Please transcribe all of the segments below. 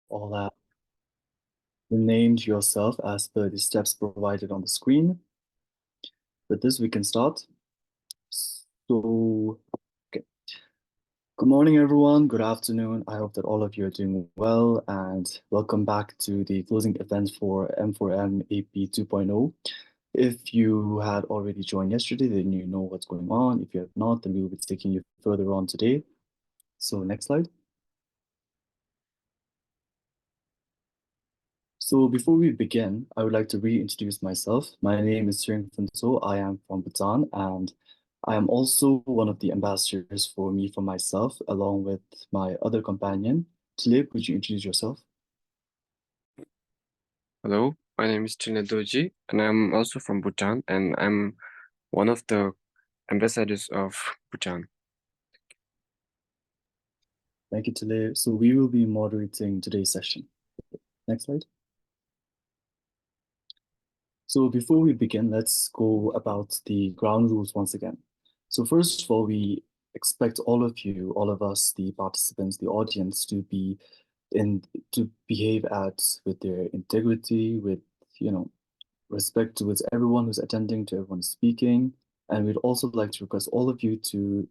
All that. Named yourself as per the steps provided on the screen. With this, we can start. So, okay. Good morning, everyone. Good afternoon. I hope that all of you are doing well, and welcome back to the closing event for M4M AP 2.0. If you had already joined yesterday, then you know what's going on. If you have not, then we will be taking you further on today. So next slide. So before we begin, I would like to reintroduce myself. My name is Sering Funso. I am from Bhutan, and I am also one of the ambassadors for Me For Myself, along with my other companion. Tilip, would you introduce yourself? Hello, my name is Doji, and I'm also from Bhutan, and I'm one of the ambassadors of Bhutan. Thank you, Tilip. So we will be moderating today's session. Next slide. So before we begin, let's go about the ground rules once again. So first of all, we expect all of you, all of us, the participants, the audience, to behave with their integrity, with respect towards everyone who's attending, to everyone speaking. And we'd also like to request all of you to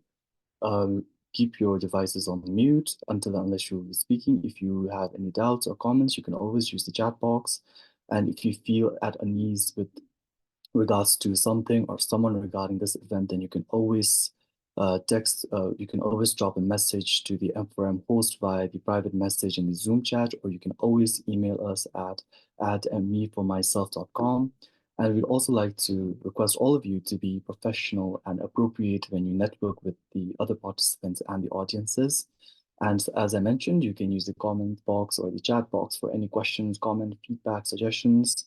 keep your devices on mute unless you'll be speaking. If you have any doubts or comments, you can always use the chat box. And if you feel at unease with regards to something or someone regarding this event, then you can always you can always drop a message to the M4M host via the private message in the Zoom chat, or you can always email us at meformyself.com. And we'd also like to request all of you to be professional and appropriate when you network with the other participants and the audiences. And as I mentioned, you can use the comment box or the chat box for any questions, comment, feedback, suggestions.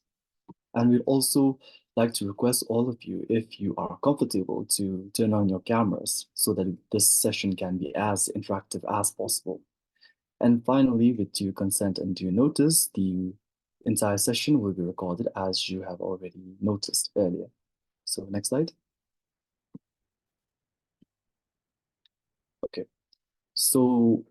And we'd also like to request all of you, if you are comfortable, to turn on your cameras so that this session can be as interactive as possible. And finally, with due consent and due notice, the entire session will be recorded as you have already noticed earlier. So next slide. Okay, so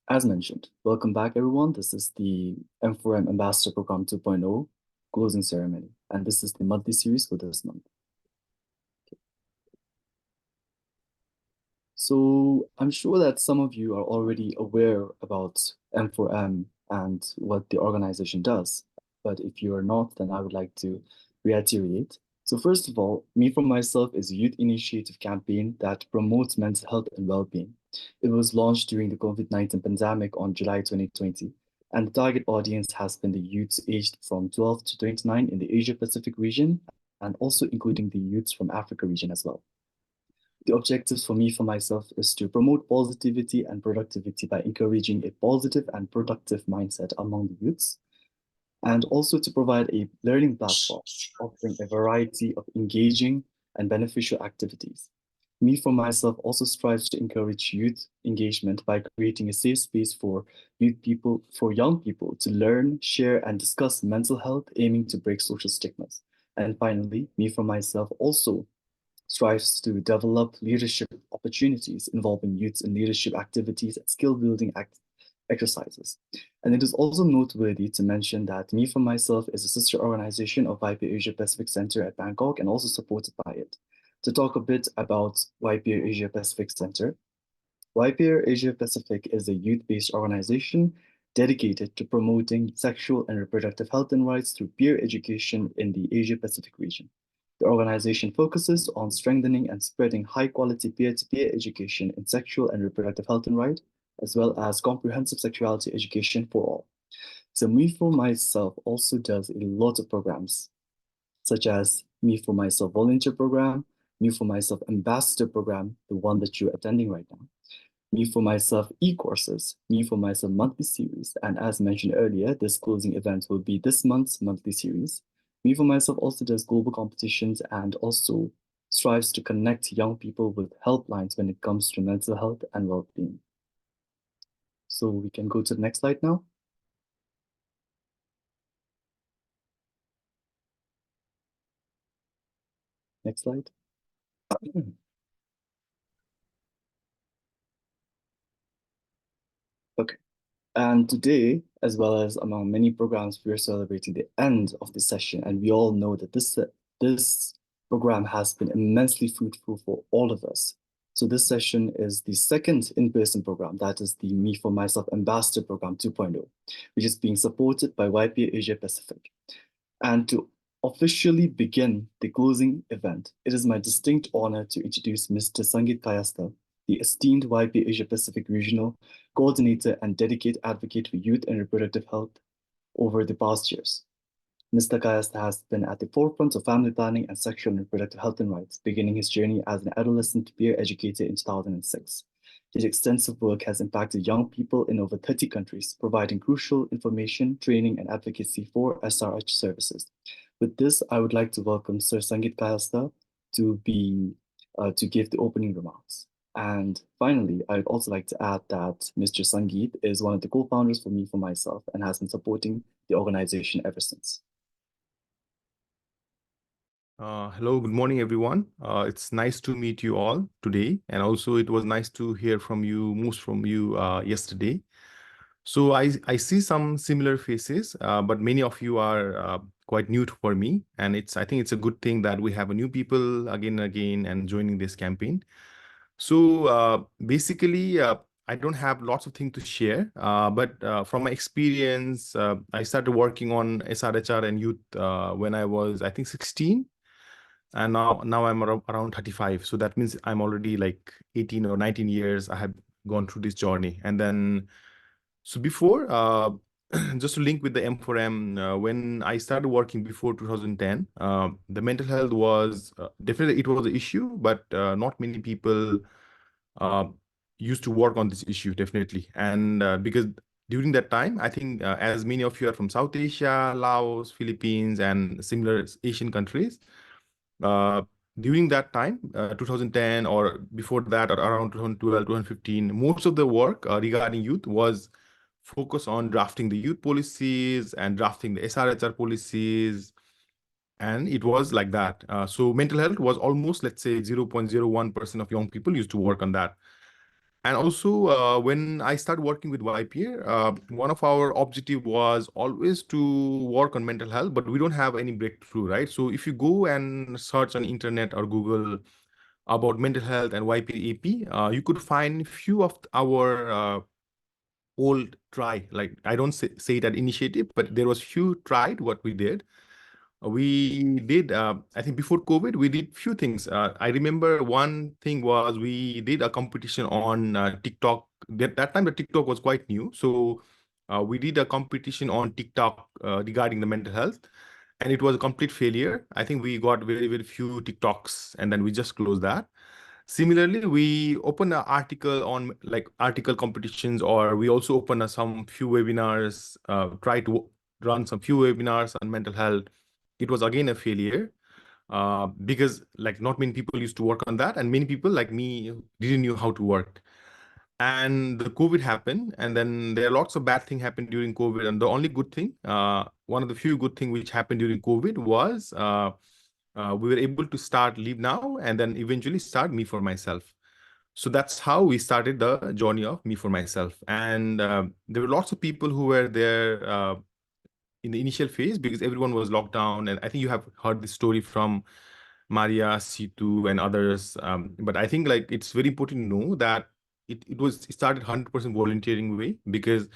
as mentioned, welcome back everyone. This is the M4M Ambassador Program 2.0 closing ceremony, and this is the monthly series for this month. So I'm sure that some of you are already aware about M4M and what the organization does. But if you are not, then I would like to reiterate. So first of all, Me For Myself is a youth initiative campaign that promotes mental health and well-being. It was launched during the COVID-19 pandemic on July 2020, and the target audience has been the youths aged from 12 to 29 in the Asia-Pacific region, and also including the youths from Africa region as well. The objectives for Me For Myself is to promote positivity and productivity by encouraging a positive and productive mindset among the youths, and also to provide a learning platform offering a variety of engaging and beneficial activities. Me For Myself also strives to encourage youth engagement by creating a safe space for young people to learn, share, and discuss mental health, aiming to break social stigmas. And finally, Me For Myself also strives to develop leadership opportunities involving youths in leadership activities and skill building exercises. And it is also noteworthy to mention that Me For Myself is a sister organization of YPO Asia Pacific Center at Bangkok and also supported by it. To talk a bit about YPO Asia Pacific Center, YPO Asia Pacific is a youth-based organization dedicated to promoting sexual and reproductive health and rights through peer education in the Asia Pacific region. The organization focuses on strengthening and spreading high-quality peer-to-peer education in sexual and reproductive health and rights, as well as comprehensive sexuality education for all. So Me For Myself also does a lot of programs, such as Me For Myself Volunteer Program, Me For Myself Ambassador Program, the one that you're attending right now, Me For Myself e-courses, Me For Myself monthly series, and as mentioned earlier, this closing event will be this month's monthly series. Me For Myself also does global competitions and also strives to connect young people with helplines when it comes to mental health and well-being. So we can go to the next slide now. Next slide. Okay. And today, as well as among many programs, we are celebrating the end of the session. And we all know that this program has been immensely fruitful for all of us. So this session is the second in-person program, that is the Me for Myself Ambassador Program 2.0, which is being supported by YPA Asia Pacific. And to officially begin the closing event, it is my distinct honor to introduce Mr. Sangeet Kayastha, the esteemed YP Asia Pacific Regional Coordinator and dedicated advocate for youth and reproductive health over the past years. Mr. Kayastha has been at the forefront of family planning and sexual and reproductive health and rights, beginning his journey as an adolescent peer educator in 2006. His extensive work has impacted young people in over 30 countries, providing crucial information, training, and advocacy for SRH services. With this, I would like to welcome Sir Sangeet Kayastha to give the opening remarks. And finally, I'd also like to add that Mr. Sangeet is one of the co-founders for Me for Myself and has been supporting the organization ever since. Hello, good morning, everyone. It's nice to meet you all today. And also it was nice to hear from you, most from you yesterday. So I see some similar faces, but many of you are quite new for me. And I think it's a good thing that we have a new people again and again and joining this campaign. So basically, I don't have lots of things to share, but from my experience, I started working on SRHR and youth when I was, I think, 16. And now I'm around 35. So that means I'm already like 18 or 19 years I have gone through this journey. And then, so before, just to link with the M4M, when I started working before 2010, the mental health was definitely, it was an issue, but not many people uh, used to work on this issue, definitely. And because during that time, I think as many of you are from South Asia, Laos, Philippines, and similar Asian countries, uh, during that time, 2010 or before that, or around 2012, 2015, most of the work regarding youth was focused on drafting the youth policies and drafting the SRHR policies. And it was like that. So mental health was almost, let's say, 0.01% of young people used to work on that. And also, when I started working with YPA, one of our objective was always to work on mental health, but we don't have any breakthrough, right? So if you go and search on internet or Google about mental health and YPA AP, you could find few of our old try, like I don't say that initiative, but there was few tried what we did. We did, I think before COVID, we did few things. I remember one thing was we did a competition on TikTok. That time the TikTok was quite new. So we did a competition on TikTok regarding the mental health. And it was a complete failure. I think we got very, very few TikToks and then we just closed that. Similarly, we open an article on like article competitions, or we also open some few webinars, try to run some few webinars on mental health. It was again a failure because like not many people used to work on that, and many people like me didn't know how to work. And the COVID happened, and then there are lots of bad things happened during COVID. And the only good thing, one of the few good things which happened during COVID was we were able to start Live Now and then eventually start Me for Myself. So that's how we started the journey of Me for Myself. And there were lots of people who were there in the initial phase because everyone was locked down. And I think you have heard this story from Maria, Situ, and others. But I think like it's very important to know that it started 100% volunteering way because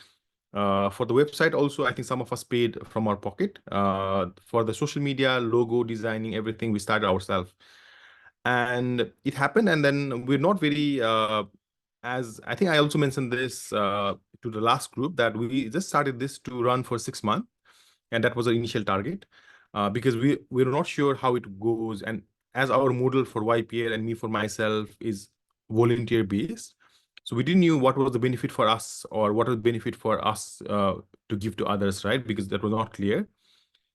for the website also, I think some of us paid from our pocket. For the social media, logo designing, everything, we started ourselves. And it happened. And then we're not very, as I think I also mentioned this to the last group, that we just started this to run for 6 months. And that was our initial target because we're not sure how it goes. And as our model for YPL and Me for Myself is volunteer based, so we didn't know what was the benefit for us or what was the benefit for us to give to others, right? Because that was not clear.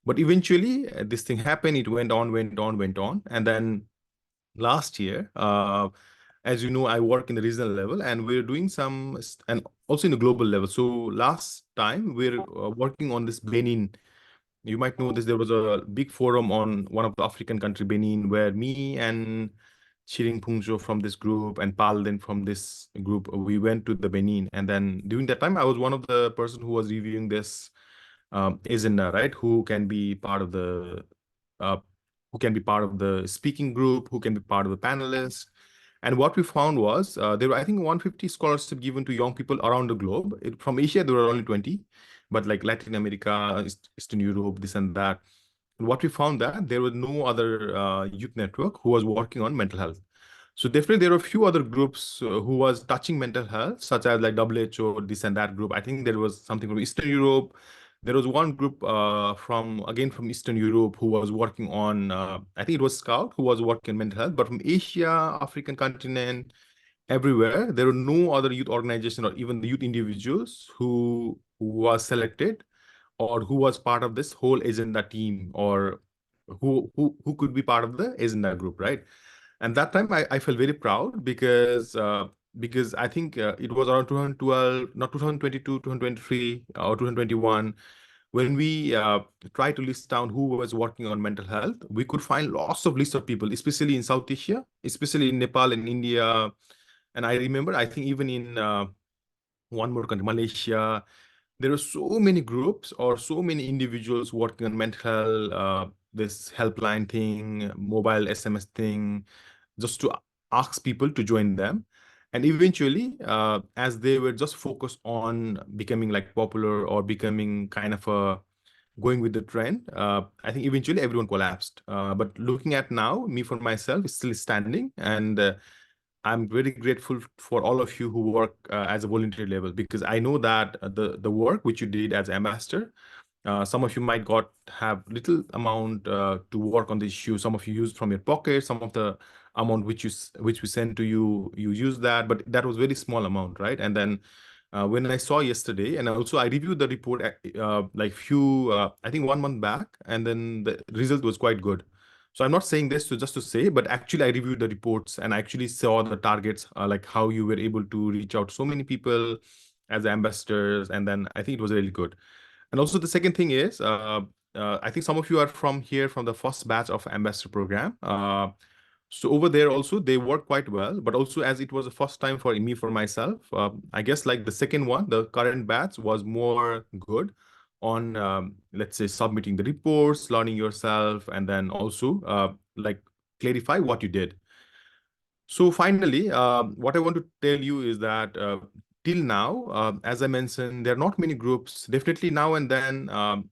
But eventually this thing happened. It went on, went on, went on. And then last year, as you know, I work in the regional level and we're doing and also in the global level. So last time we're working on this Benin. You might know this, there was a big forum on one of the African country, Benin, where me and Shiring Pungjo from this group and Pal then from this group, we went to the Benin. And then during that time, I was one of the person who was reviewing this agenda, right? Who can be part of the speaking group, who can be part of the panelists. And what we found was there were, I think, 150 scholarships given to young people around the globe. From Asia, there were only 20, but like Latin America, Eastern Europe, this and that. And what we found that there was no other youth network who was working on mental health. So definitely there were a few other groups who was touching mental health, such as like WHO, this and that group. I think there was something from Eastern Europe. There was one group from Eastern Europe who was working on, I think it was Scout who was working on mental health, but from Asia, African continent, everywhere, there were no other youth organization or even the youth individuals who was selected or who was part of this whole agenda team or who could be part of the agenda group, right? And that time I felt very proud because I think it was around 2012, not 2022, 2023 or 2021, when we tried to list down who was working on mental health. We could find lots of lists of people, especially in South Asia, especially in Nepal and India. And I remember, I think even in one more country, Malaysia, there are so many groups or so many individuals working on mental health, this helpline thing, mobile SMS thing, just to ask people to join them. And eventually, as they were just focused on becoming like popular or becoming kind of a going with the trend, I think eventually everyone collapsed. But looking at now, me for myself is still standing, and I'm very grateful for all of you who work as a volunteer level, because I know that the work which you did as ambassador, some of you might have little amount to work on the issue. Some of you used from your pocket. Some of the amount which we sent to you, you use that, but that was very small amount, right? And then when I saw yesterday, and also I reviewed the report like I think 1 month back, and then the result was quite good. So I'm not saying this just to say, but actually I reviewed the reports and I actually saw the targets, like how you were able to reach out so many people as ambassadors, and then I think it was really good. And also the second thing is, I think some of you are from the first batch of ambassador program. So over there also they work quite well, but also as it was the first time for me, for myself, I guess like the second one, the current batch was more good on, let's say, submitting the reports, learning yourself, and then also like clarify what you did. So finally, what I want to tell you is that till now, as I mentioned, there are not many groups. Definitely now and then,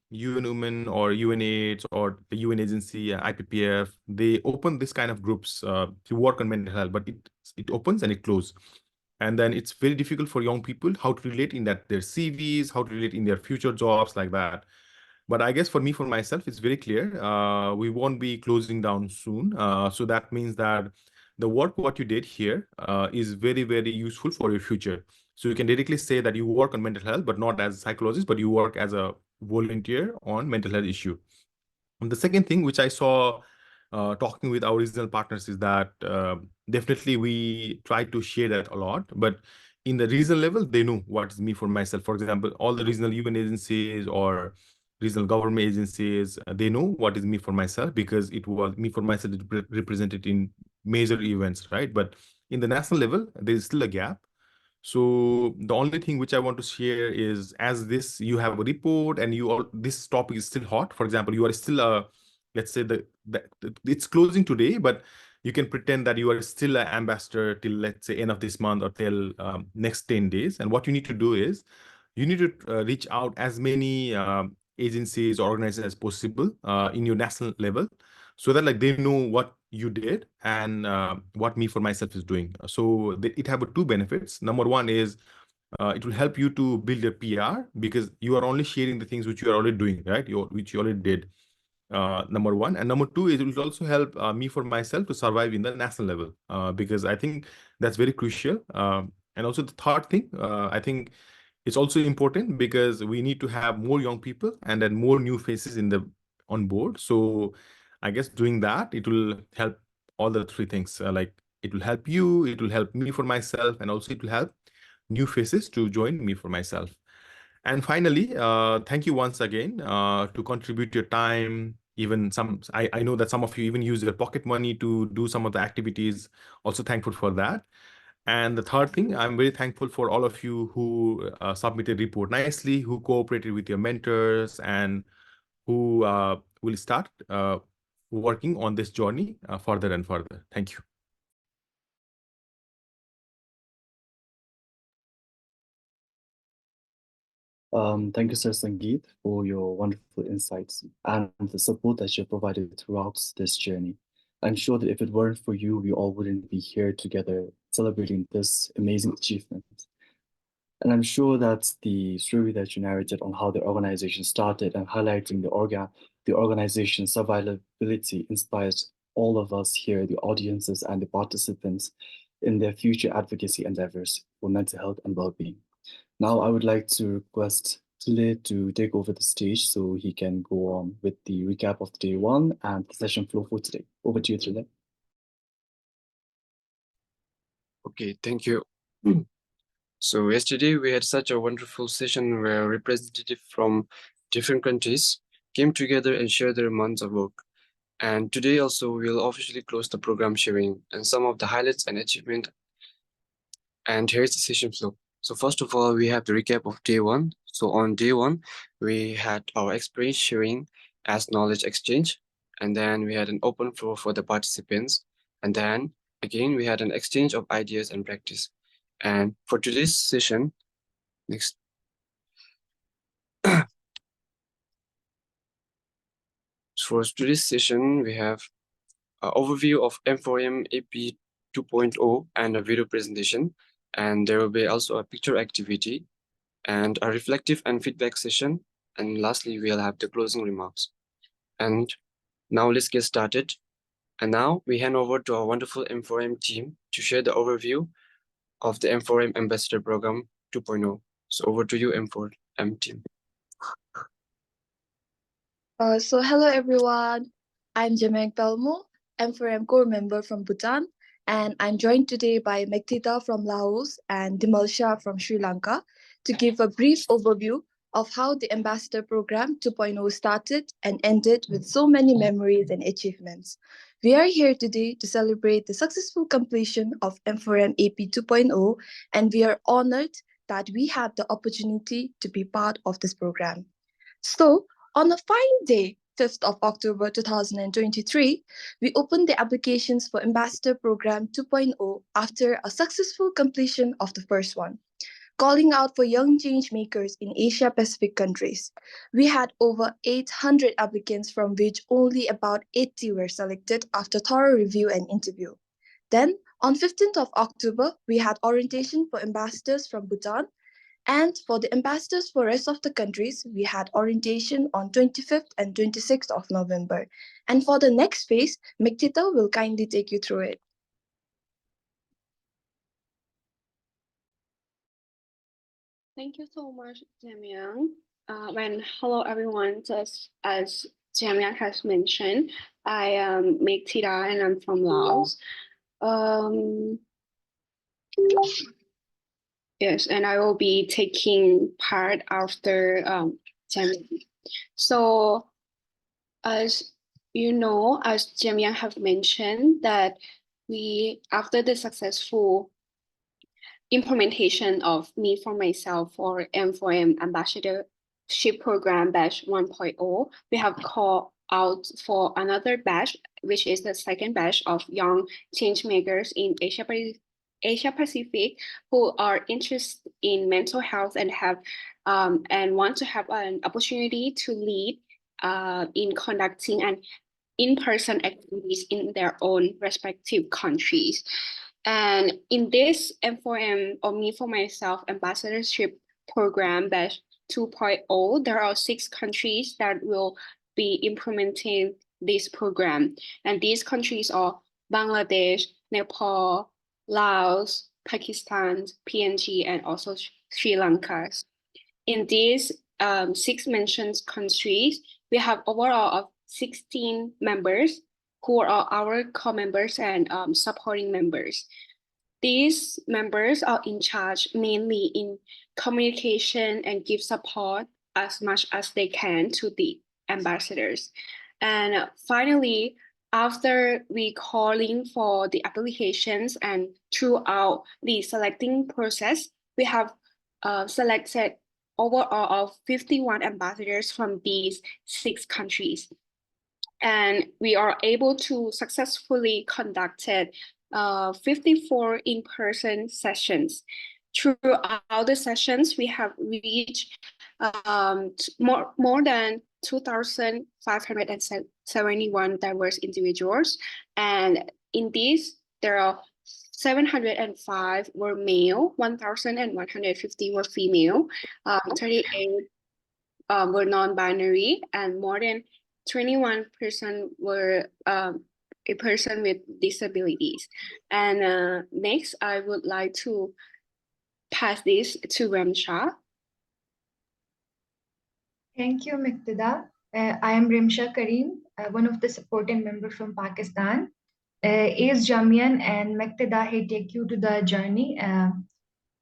UN Women or UNAIDS or the UN agency, IPPF, they open this kind of groups to work on mental health, but it opens and it closes. And then it's very difficult for young people how to relate in that their CVs, how to relate in their future jobs like that. But I guess for me, for myself, it's very clear. We won't be closing down soon. So that means that the work what you did here is very, very useful for your future. So you can directly say that you work on mental health, but not as a psychologist, but you work as a volunteer on mental health issue. And the second thing which I saw talking with our regional partners is that definitely we try to share that a lot, but in the regional level, they know what is me for myself. For example, all the regional UN agencies or regional government agencies, they know what is me for myself, because it was me for myself represented in major events, right? But in the national level, there is still a gap. So the only thing which I want to share is, as this, you have a report and this topic is still hot. For example, you are still let's say it's closing today, but you can pretend that you are still an ambassador till, let's say, end of this month or till next 10 days. And what you need to do is you need to reach out as many agencies or organizations as possible in your national level, so that like they know what you did and what me for myself is doing. So it have two benefits. Number one is it will help you to build your PR, because you are only sharing the things which you are already doing, right? Which you already did. Number one. And number two is it will also help me for myself to survive in the national level, because I think that's very crucial. And also the third thing, I think it's also important because we need to have more young people and then more new faces on board. So I guess doing that, it will help all the three things. Like it will help you, it will help me for myself, and also it will help new faces to join me for myself. And finally, thank you once again to contribute your time, even I know that some of you even use your pocket money to do some of the activities. Also thankful for that. And the third thing, I'm very thankful for all of you who submitted report nicely, who cooperated with your mentors, and who will start working on this journey further and further. Thank you. Thank you, Sir Sangeet, for your wonderful insights and the support that you provided throughout this journey. I'm sure that if it weren't for you, we all wouldn't be here together celebrating this amazing achievement. And I'm sure that the story that you narrated on how the organization started and highlighting the organization's survivability inspires all of us here, the audiences and the participants, in their future advocacy endeavors for mental health and well-being. Now, I would like to request Tile to take over the stage so he can go on with the recap of day one and the session flow for today. Over to you, Tile. Okay, thank you. So yesterday we had such a wonderful session where representatives from different countries came together and shared their months of work. And today also we'll officially close the program sharing and some of the highlights and achievement. And here's the session flow. So first of all, we have the recap of day one. So on day one, we had our experience sharing as knowledge exchange. And then we had an open floor for the participants. And then again, we had an exchange of ideas and practice. And for today's session, next. For today's session, we have an overview of M4M AP 2.0 and a video presentation. And there will be also a picture activity and a reflective and feedback session. And lastly, we'll have the closing remarks. And now let's get started. And now we hand over to our wonderful M4M team to share the overview of the M4M Ambassador Program 2.0. So over to you, M4M team. So hello everyone, I'm Jamek Belmo, M4M core member from Bhutan, and I'm joined today by Mektita from Laos and Dimalsha from Sri Lanka to give a brief overview of how the Ambassador Program 2.0 started and ended with so many memories and achievements. We are here today to celebrate the successful completion of M4M AP 2.0, and we are honored that we had the opportunity to be part of this program. So, on a fine day, 5th of October 2023, we opened the applications for Ambassador Program 2.0 after a successful completion of the first one, calling out for young change makers in Asia Pacific countries. We had over 800 applicants, from which only about 80 were selected after thorough review and interview. Then, on 15th of October, we had orientation for ambassadors from Bhutan. And for the ambassadors for rest of the countries, we had orientation on 25th and 26th of November. And for the next phase, Mektita will kindly take you through it. Thank you so much, Jamiang. Hello everyone, just as Jamiang has mentioned, I am Mektita and I'm from Laos. Yes, and I will be taking part after Jamiang. So, as you know, as Jamiang have mentioned, that we, after the successful implementation of Me for Myself for M4M Ambassadorship Program Batch 1.0, we have called out for another batch, which is the second batch of young change makers in Asia Pacific who are interested in mental health and have and want to have an opportunity to lead in conducting an in-person activities in their own respective countries. And in this M4M or Me for Myself Ambassadorship Program Batch 2.0, there are 6 countries that will be implementing this program. And these countries are Bangladesh, Nepal, Laos, Pakistan, PNG, and also Sri Lanka. In these 6 mentioned countries, we have overall of 16 members who are our co-members and supporting members. These members are in charge mainly in communication and give support as much as they can to the ambassadors. And finally, after we calling for the applications and throughout the selecting process, we have selected overall of 51 ambassadors from these 6 countries. And we are able to successfully conducted 54 in-person sessions. Throughout the sessions, we have reached more than 2,571 diverse individuals. And in these, there are 705 were male, 1,150 were female, 38 were non-binary, and more than 21% were a person with disabilities. And next, I would like to pass this to Ramsha. Thank you, Miqtada. I am Rimsha Kareem, one of the supporting members from Pakistan. Is Jamian and Miqtada he take you to the journey.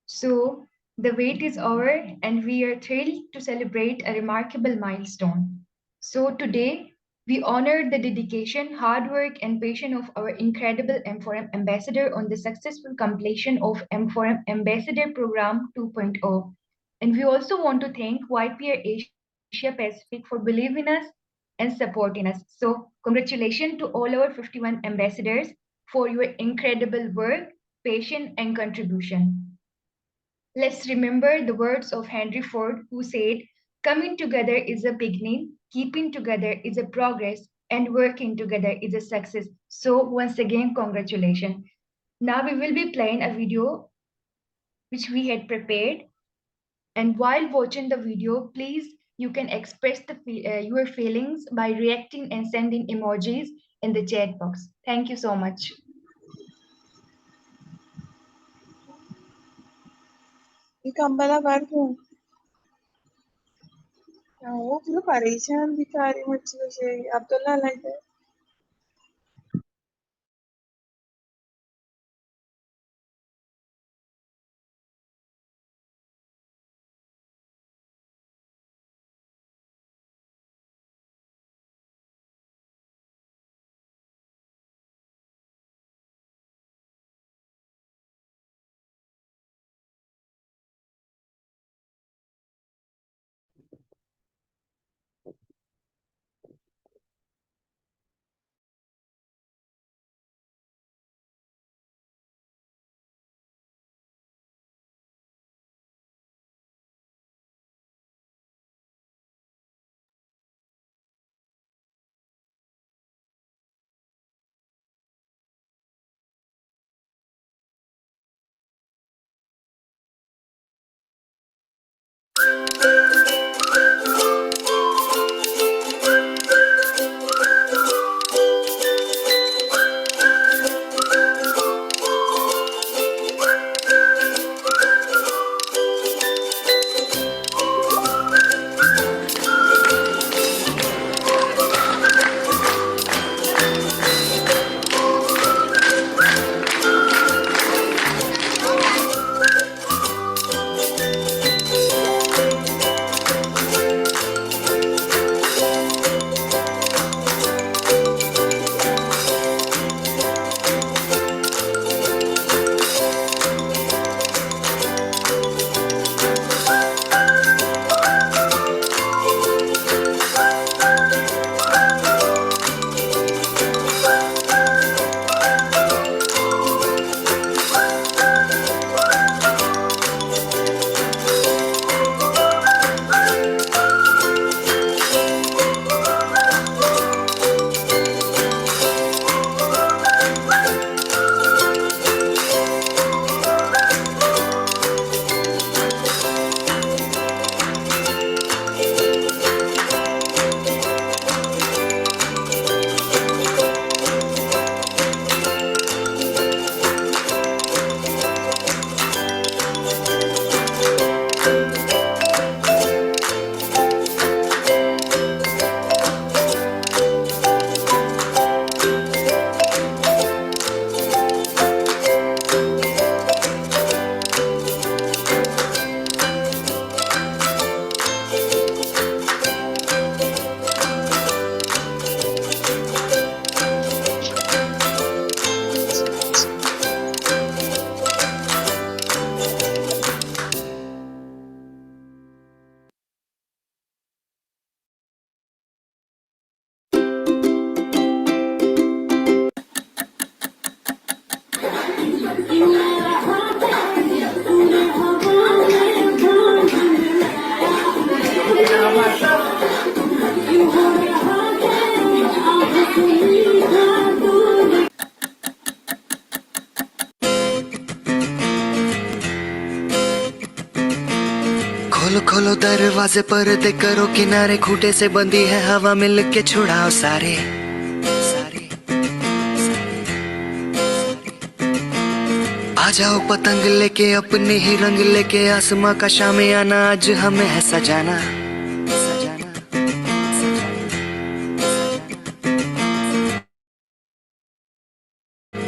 So the wait is over, and we are thrilled to celebrate a remarkable milestone. So today, we honor the dedication, hard work, and passion of our incredible M4M ambassador on the successful completion of M4M Ambassador Program 2.0. And we also want to thank YPR Asia Pacific for believing us and supporting us. So congratulations to all our 51 ambassadors for your incredible work, passion, and contribution. Let's remember the words of Henry Ford, who said, "Coming together is a beginning, keeping together is a progress, and working together is a success." So, once again, congratulations. Now, we will be playing a video which we had prepared. And while watching the video, please, you can express your feelings by reacting and sending emojis in the chat box. Thank you so much. Kambala Barhu. वो पूरा परेशान दिखा रही मुझे से Abdullah like that. खोलो खोलो दरवाजे पर्दे करो किनारे खूटे से बंदी है हवा मिल के छुड़ाओ सारे आ जाओ पतंग लेके अपने ही रंग लेके आसमां का शामे आना आज हमें है सजाना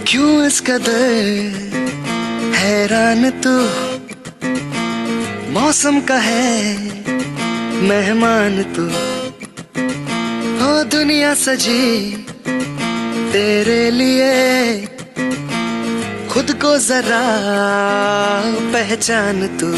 क्यों इस कदर हैरान तू मौसम का है मेहमान तू हो दुनिया सजी तेरे लिए खुद को जरा पहचान तू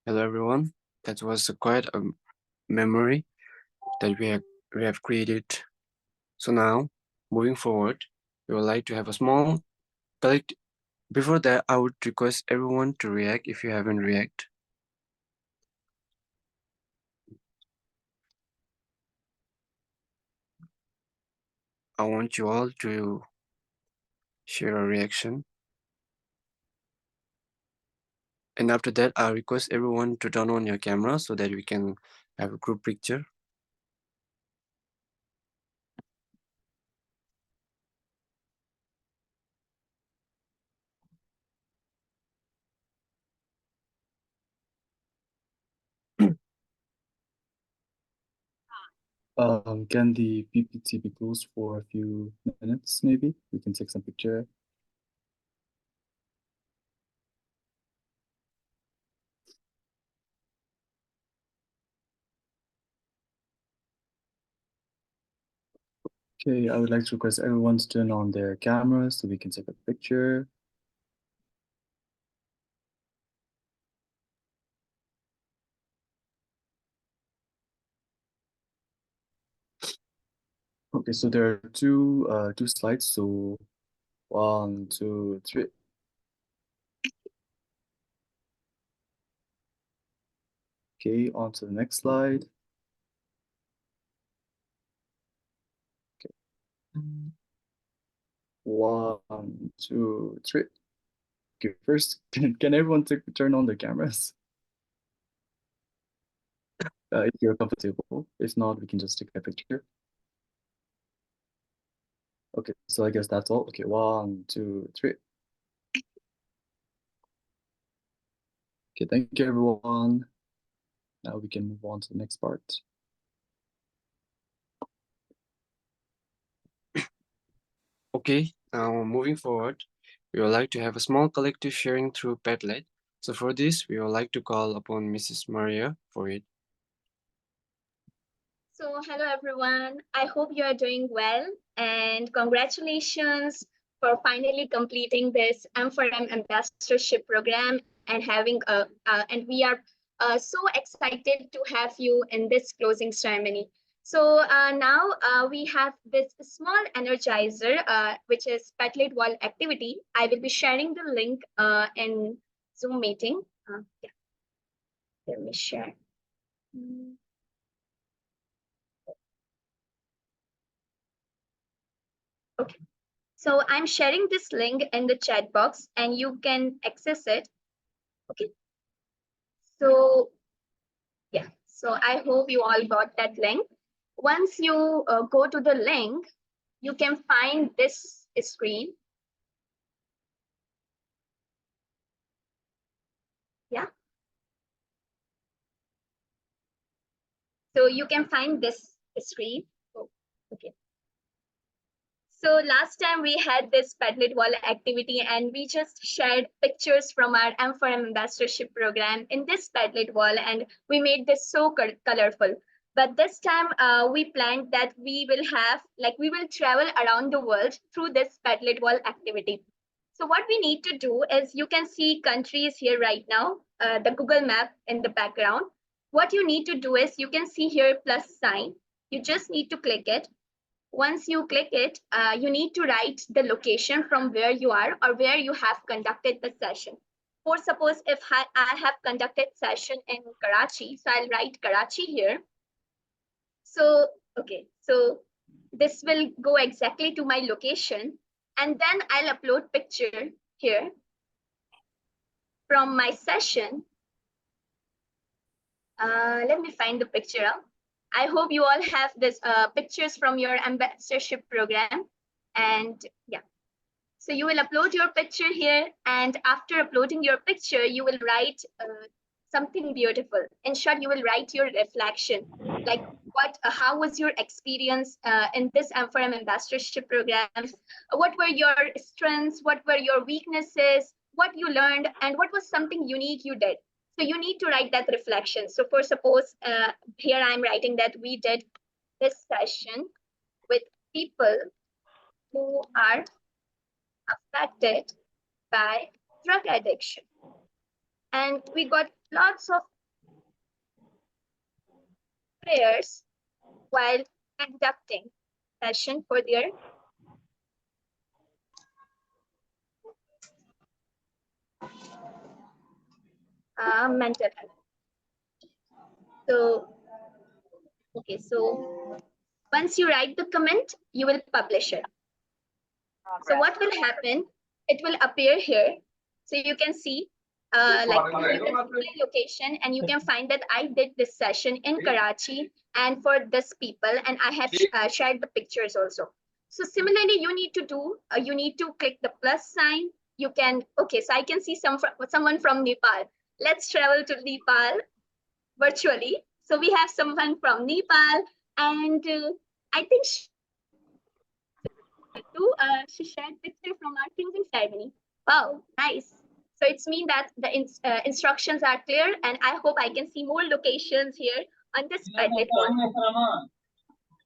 Hello everyone. That was quite a memory that we have created. So now, moving forward, we would like to have a small collect. Before that, I would request everyone to react if you haven't react. I want you all to share a reaction. And after that, I request everyone to turn on your camera so that we can have a group picture. Can the PPT be closed for a few minutes, maybe? We can take some picture. Okay, I would like to request everyone to turn on their cameras so we can take a picture. Okay, so there are two slides. So 1, 2, 3. Okay, on to the next slide. Okay. 1, 2, 3. Okay, first, can everyone turn on their cameras? If you're comfortable. If not, we can just take a picture. Okay, so I guess that's all. Okay, 1, 2, 3. Okay, thank you, everyone. Now we can move on to the next part. Okay, now moving forward, we would like to have a small collective sharing through Padlet. So for this, we would like to call upon Mrs. Maria for it. So hello everyone, I hope you are doing well and congratulations for finally completing this M4M ambassadorship program and having and we are so excited to have you in this closing ceremony. So now we have this small energizer, which is Padlet wall activity. I will be sharing the link in Zoom meeting. Yeah. Let me share. Okay, so I'm sharing this link in the chat box and you can access it. Okay, so So I hope you all got that link. Once you go to the link, you can find this screen. Yeah. So you can find this screen. Oh, okay. So last time we had this Padlet Wall activity and we just shared pictures from our M4M ambassadorship program in this Padlet Wall, and we made this so colorful. But this time we planned that we will travel around the world through this Padlet Wall activity. So what we need to do is, you can see countries here right now, the Google map in the background. What you need to do is, you can see here plus sign. You just need to click it. Once you click it, you need to write the location from where you are or where you have conducted the session. For suppose if I have conducted session in Karachi, so I'll write Karachi here. So, okay, so this will go exactly to my location, and then I'll upload picture here from my session. Let me find the picture out. I hope you all have this pictures from your ambassadorship program. And yeah, so you will upload your picture here, and after uploading your picture, you will write something beautiful. In short, you will write your reflection, like how was your experience in this M4M ambassadorship program? What were your strengths? What were your weaknesses? What you learned, and what was something unique you did? So you need to write that reflection. So for suppose here I'm writing that we did this session with people who are affected by drug addiction. And we got lots of prayers while conducting session for their mental health. So, okay, so once you write the comment, you will publish it. So what will happen? It will appear here. So you can see like you can see the location, and you can find that I did this session in Karachi and for this people, and I have shared the pictures also. So similarly, you need to do, you need to click the plus sign. You can, okay, so I can see someone from Nepal. Let's travel to Nepal virtually. So we have someone from Nepal, and I think she shared picture from our closing ceremony. Wow, nice. So it's mean that the instructions are clear, and I hope I can see more locations here on this Padlet wall.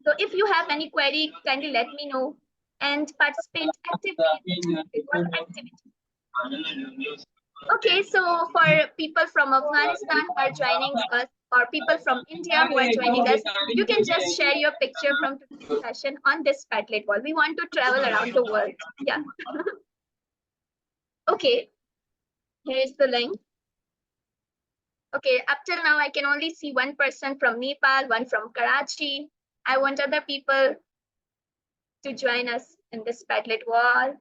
So if you have any query, kindly let me know and participate actively in this activity. Okay, so for people from Afghanistan who are joining us, or people from India who are joining us, you can just share your picture from today's session on this Padlet wall. We want to travel around the world. Yeah. Okay, here is the link. Okay, up till now, I can only see one person from Nepal, one from Karachi. I want other people to join us in this Padlet wall.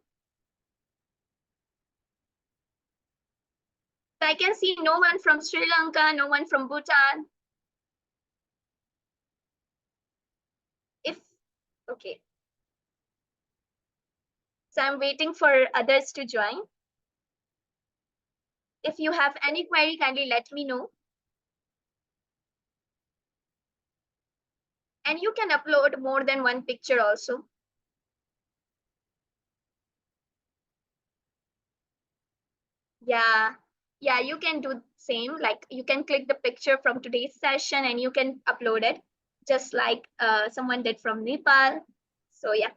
So I can see no one from Sri Lanka, no one from Bhutan. Okay. So I'm waiting for others to join. If you have any query, kindly let me know. And you can upload more than one picture also. Yeah, you can do the same. Like you can click the picture from today's session and you can upload it, just like someone did from Nepal. So yeah.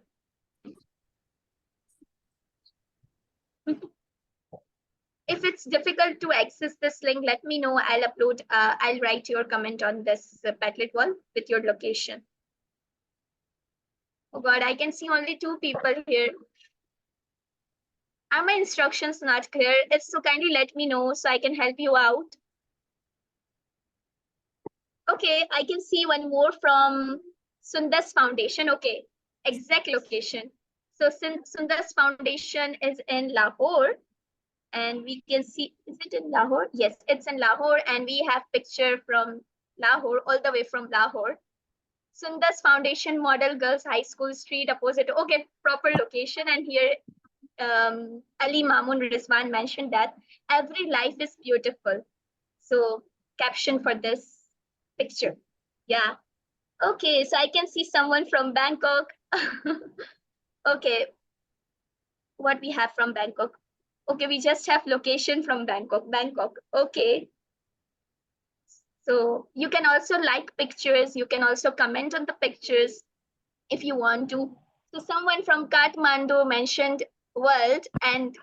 If it's difficult to access this link, let me know. I'll write your comment on this Padlet wall with your location. Oh God, I can see only 2 people here. Are my instructions not clear? If so, kindly let me know so I can help you out. Okay, I can see one more from Sundas Foundation. Okay, exact location. So Sundas Foundation is in Lahore. And we can see, is it in Lahore? Yes, it's in Lahore. And we have picture from Lahore, all the way from Lahore. Sundas Foundation Model Girls High School Street opposite. Okay, proper location. And here Ali Mamun Rizwan mentioned that every life is beautiful. So caption for this picture. Yeah. Okay, so I can see someone from Bangkok. Okay, what we have from Bangkok? Okay, we just have location from Bangkok. Bangkok. Okay. So you can also like pictures. You can also comment on the pictures if you want to. So someone from Kathmandu mentioned world and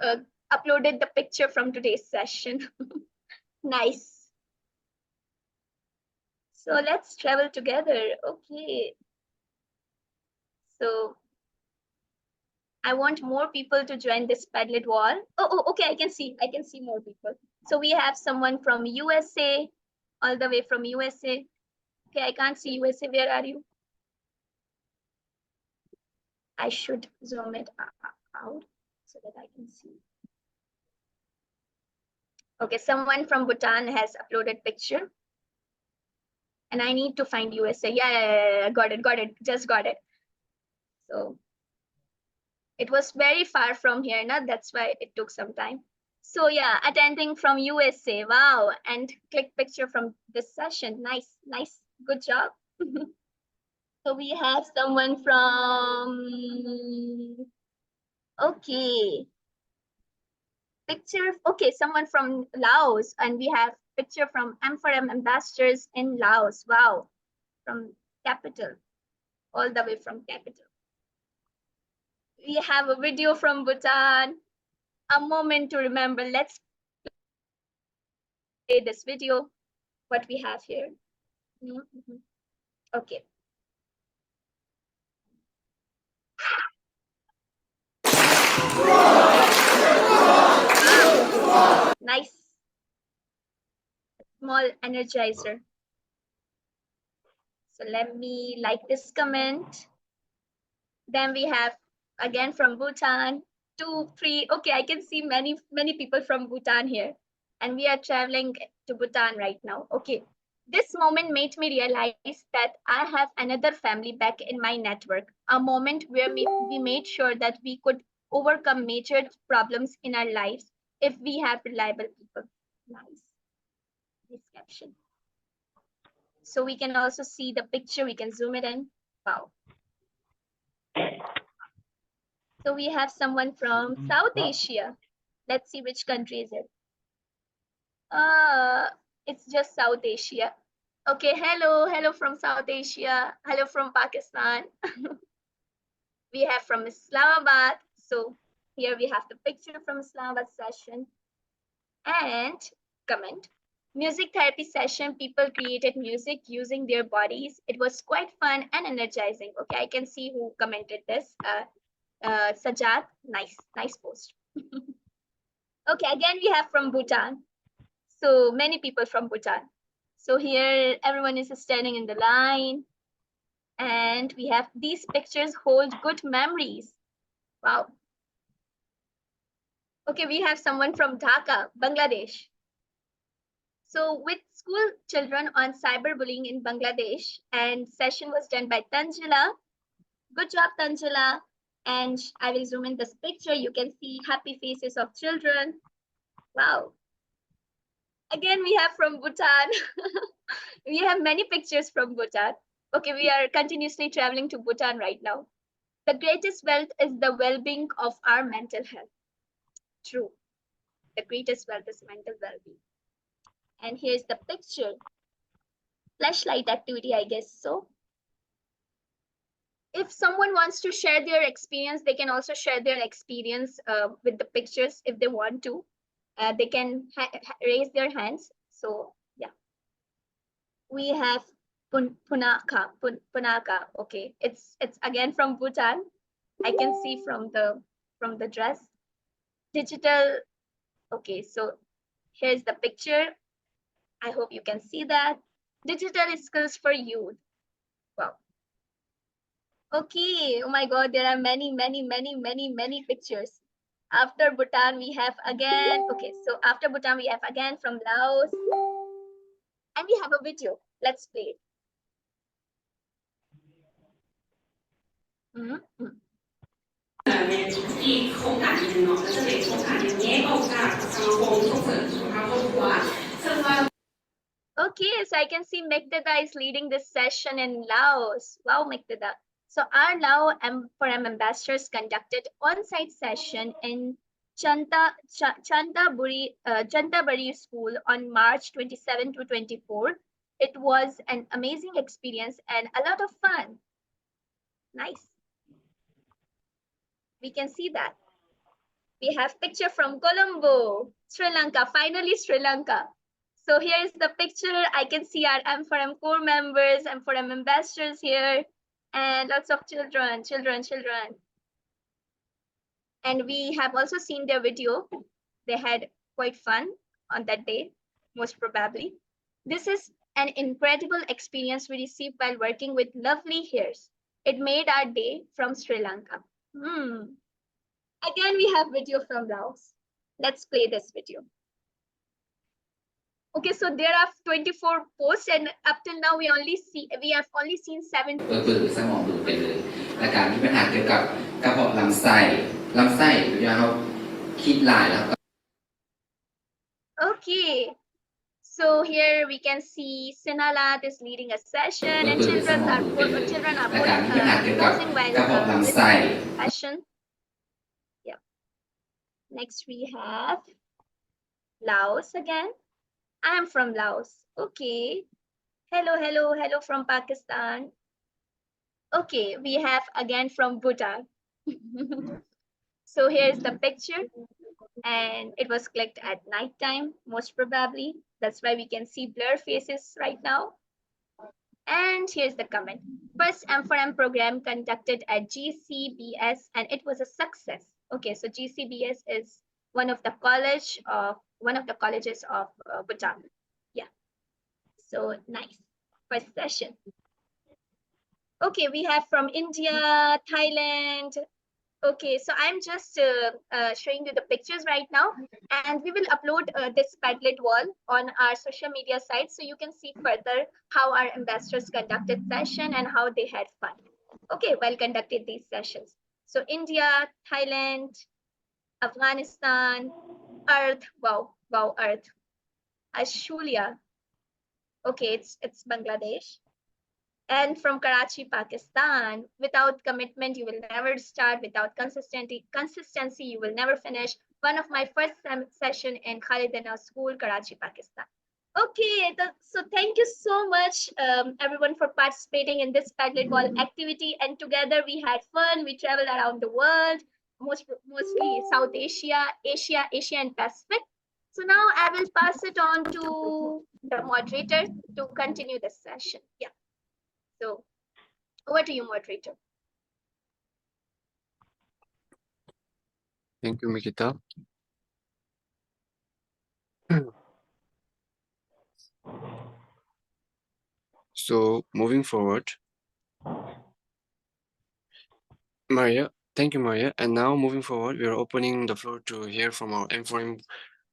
uploaded the picture from today's session. Nice. So let's travel together. Okay. So I want more people to join this Padlet wall. Oh, okay, I can see more people. So we have someone from USA, all the way from USA. Okay, I can't see USA. Where are you? I should zoom it out so that I can see. Okay, someone from Bhutan has uploaded picture. And I need to find USA. Yeah, got it, just got it. So it was very far from here, no? That's why it took some time. So yeah, attending from USA, wow. And click picture from this session, nice, good job. So we have someone from, okay. Picture, okay, someone from Laos, and we have picture from M4M ambassadors in Laos, wow. From capital, all the way from capital. We have a video from Bhutan, a moment to remember. Let's play this video, what we have here. Okay. Nice. Small energizer. So let me like this comment. Then we have again from Bhutan, 2, 3. Okay, I can see many people from Bhutan here. And we are traveling to Bhutan right now. Okay. This moment made me realize that I have another family back in my network. A moment where we made sure that we could overcome major problems in our lives if we have reliable people. Nice. This caption. So we can also see the picture. We can zoom it in. Wow. So we have someone from South Asia. Let's see which country is it. It's just South Asia. Okay, hello from South Asia. Hello from Pakistan. We have from Islamabad. So here we have the picture from Islamabad session. And comment. Music therapy session, people created music using their bodies. It was quite fun and energizing. Okay, I can see who commented this. Sajad, nice post. Okay, again we have from Bhutan. So many people from Bhutan. So here everyone is standing in the line. And we have these pictures hold good memories. Wow. Okay, we have someone from Dhaka, Bangladesh. So with school children on cyberbullying in Bangladesh, and session was done by Tanjila. Good job, Tanjila. And I will zoom in this picture. You can see happy faces of children. Wow. Again, we have from Bhutan. We have many pictures from Bhutan. Okay, we are continuously traveling to Bhutan right now. The greatest wealth is the well-being of our mental health. True. The greatest wealth is mental well-being. And here's the picture. Flashlight activity, I guess so. If someone wants to share their experience, they can also share their experience with the pictures if they want to. They can raise their hands. So yeah. We have Punaka. Okay, it's again from Bhutan. I can see from the dress. Digital. Okay, so here's the picture. I hope you can see that. Digital skills for youth. Wow. Okay, oh my God, there are many pictures. After Bhutan, we have again, okay, so after Bhutan, we have again from Laos. And we have a video. Let's play it. Mhm. อีกโครงการหนึ่งเนาะก็จะเป็นโครงการหนึ่งแยกออกจากสมาคมส่งเสริมสุขภาพครอบครัวซึ่งว่า Okay, so I can see Mektada is leading this session in Laos. Wow, Mektada. So our Lao M4M ambassadors conducted on-site session in Chantaburi School on March 27 to 24. It was an amazing experience and a lot of fun. Nice. We can see that. We have picture from Colombo, Sri Lanka, finally Sri Lanka. So here is the picture. I can see our M4M core members, M4M ambassadors here, and lots of children. And we have also seen their video. They had quite fun on that day, most probably. This is an incredible experience we received while working with lovely hairs. It made our day from Sri Lanka. Again, we have video from Laos. Let's play this video. Okay, so there are 24 posts, and up till now we have only seen 7 ก็คือสมองดูดไปเลยและการมีปัญหาเกี่ยวกับกระเพาะลำไส้เวลาเราคิดหลายแล้วก็ Okay, so here we can see Sinalat is leading a session, and children are posing while listening to the session. Yeah. Next we have Laos again. I am from Laos. Okay. Hello from Pakistan. Okay, we have again from Bhutan. So here's the picture, and it was clicked at night time, most probably. That's why we can see blur faces right now. And here's the comment. First M4M program conducted at GCBS, and it was a success. Okay, so GCBS is one of the colleges of Bhutan. Yeah, so nice. First session. Okay, we have from India, Thailand. Okay, so I'm just showing you the pictures right now, and we will upload this Padlet wall on our social media site so you can see further how our ambassadors conducted session and how they had fun. Okay, while conducted these sessions. So India, Thailand, Afghanistan, Earth, wow, Earth. Ashulia. Okay, it's Bangladesh. And from Karachi, Pakistan. Without commitment, you will never start. Without consistency, you will never finish. One of my first session in Khalidina School, Karachi, Pakistan. Okay, so thank you so much, everyone, for participating in this Padlet Wall activity. And together we had fun. We traveled around the world, mostly South Asia, Asia, and Pacific. So now I will pass it on to the moderator to continue this session. Yeah. So over to you, moderator. Thank you, Mikita. So moving forward, Maria, thank you, Maria. And now moving forward, we are opening the floor to hear from our M4M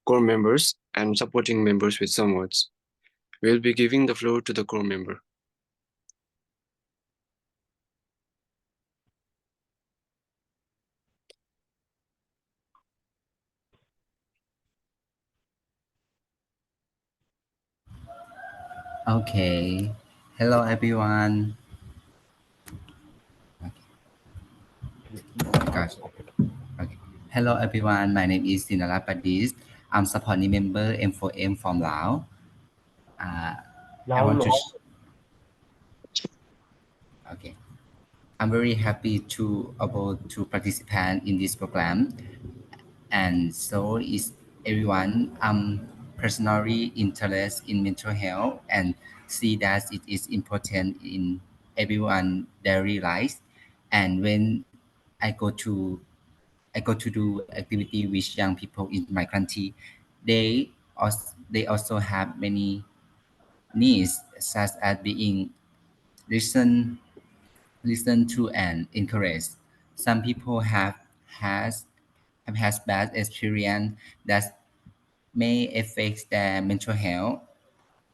core members and supporting members with some words. We'll be giving the floor to the core member. Okay. Hello, everyone. Gosh. Okay. Hello, everyone. My name is Sinalat Padis. I'm supporting member M4M from Laos. I want to. Okay. I'm very happy to able to participate in this program, and so is everyone. I'm personally interested in mental health and see that it is important in everyone's daily life. And when I go to do activity with young people in my country, they also have many needs such as being listen to and encourage. Some people have bad experience that may affect their mental health,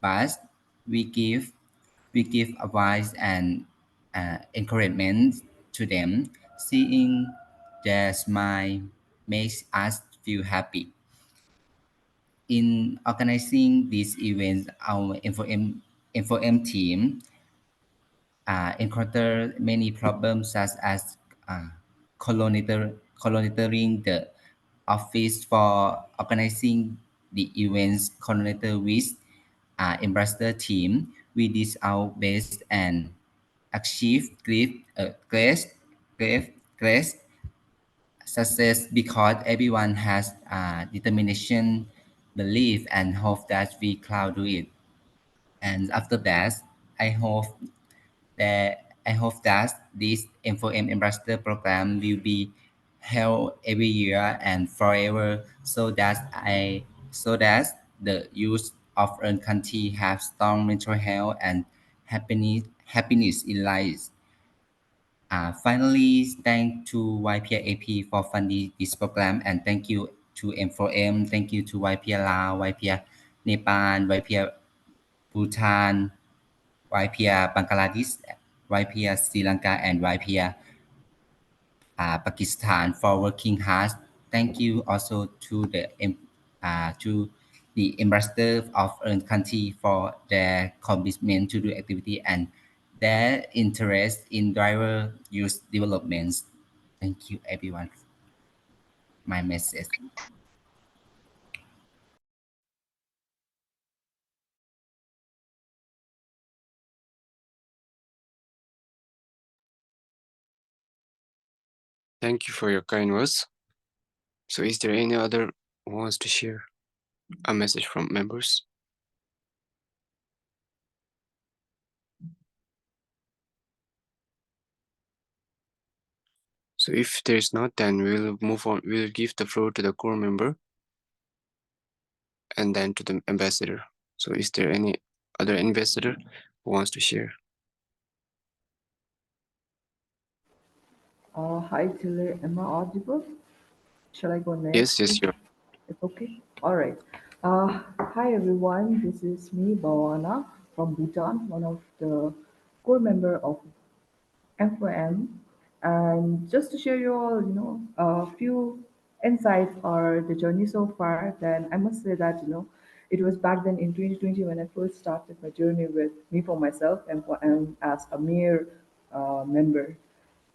but we give We give advice and encouragement to them. Seeing their smile makes us feel happy. In organizing these events, our Info-M team encounter many problems such as coordinating the office for organizing the events, coordinator with ambassador team. We did our best and achieved great success because everyone has determination, belief, and hope that we can do it. And after that, I hope that this M4M Ambassador program will be held every year and forever, so that the youth of our country have strong mental health and happiness in life. Finally, thank to YPIAP for funding this program, and thank you to M4M, thank you to YPI Lao, YPI Nepal, YPI Bhutan, YPI Bangladesh, YPI Sri Lanka, and YPI Pakistan for working hard. Thank you also to the ambassador of our country for their commitment to the activity and their interest in driver youth development. Thank you, everyone. My message. Thank you for your kind words. So is there any other who wants to share a message from members? So if there's not, then we'll move on. We'll give the floor to the core member and then to the ambassador. So is there any other ambassador who wants to share? Hi, Tilly. Am I audible? Shall I go next? Yes, you're. It's okay. All right. Hi, everyone. This is me, Bawana, from Bhutan, one of the core member of M4M. And just to share you all, a few insights or the journey so far, then I must say that, it was back then in 2020 when I first started my journey with Me for Myself, M4M, as a mere member.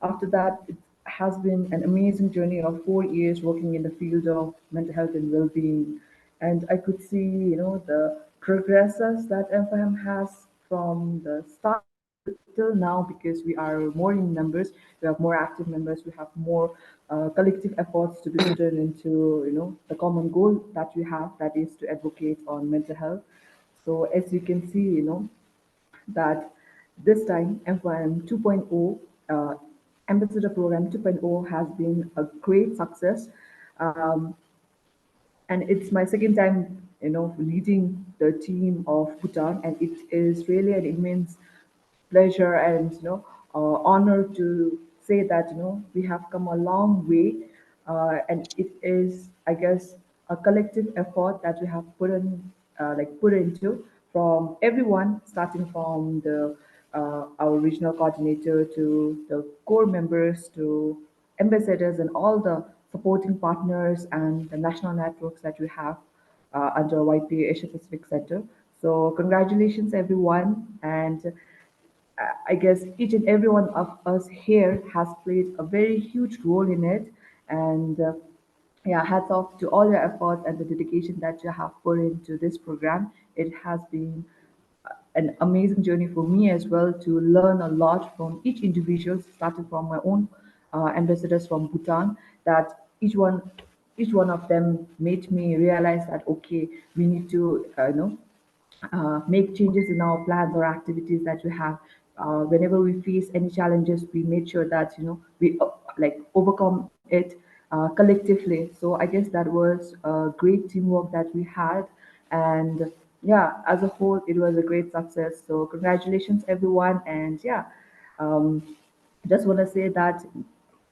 After that, it has been an amazing journey of 4 years working in the field of mental health and well-being. And I could see, the progresses that FIM has from the start till now, because we are more in numbers, we have more active members, we have more collective efforts to be put into, the common goal that we have, that is to advocate on mental health. So as you can see, that this time FYM 2.0, Ambassador Program 2.0 has been a great success. And it's my second time, leading the team of Bhutan, and it is really an immense pleasure and honor to say that we have come a long way, and it is, I guess, a collective effort that we have put into from everyone, starting from the our regional coordinator to the core members to ambassadors and all the supporting partners and the national networks that we have under YPA Asia Pacific Center. So congratulations, everyone. And I guess each and every one of us here has played a very huge role in it. And yeah, hats off to all your efforts and the dedication that you have put into this program. It has been an amazing journey for me as well to learn a lot from each individual, starting from my own ambassadors from Bhutan, that each one of them made me realize that, okay, we need to, make changes in our plans or activities that we have. Whenever we face any challenges, we made sure that we overcome it collectively. So I guess that was a great teamwork that we had, and yeah, as a whole, it was a great success. So congratulations, everyone, and yeah, just want to say that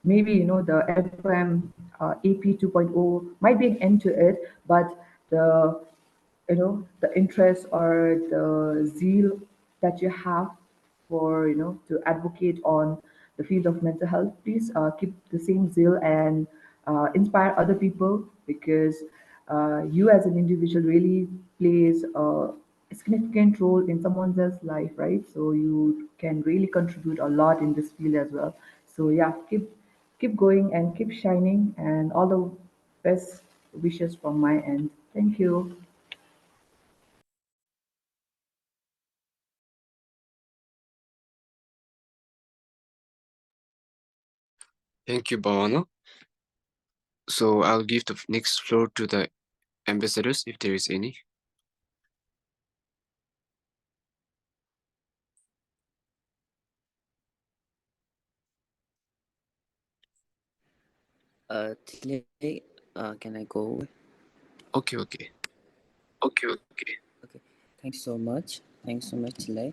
maybe the FM AP 2.0 might be an end to it, but the the interest or the zeal that you have for to advocate on the field of mental health. Please keep the same zeal and inspire other people, because you as an individual really plays a significant role in someone else's life, right? So you can really contribute a lot in this field as well. So yeah, keep going and keep shining, and all the best wishes from my end. Thank you. Thank you, Bhavana. So I'll give the next floor to the ambassadors if there is any. Today, can I go? Okay. Okay. Thanks so much. Thanks so much, Tilay.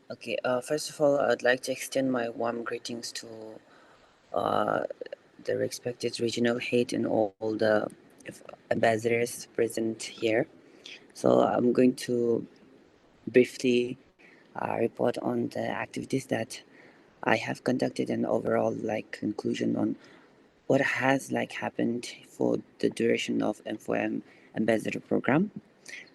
Okay. First of all, I'd like to extend my warm greetings to uh, the respected regional head and all the ambassadors present here. So I'm going to briefly report on the activities that I have conducted and overall conclusion on what has happened for the duration of M4M ambassador program.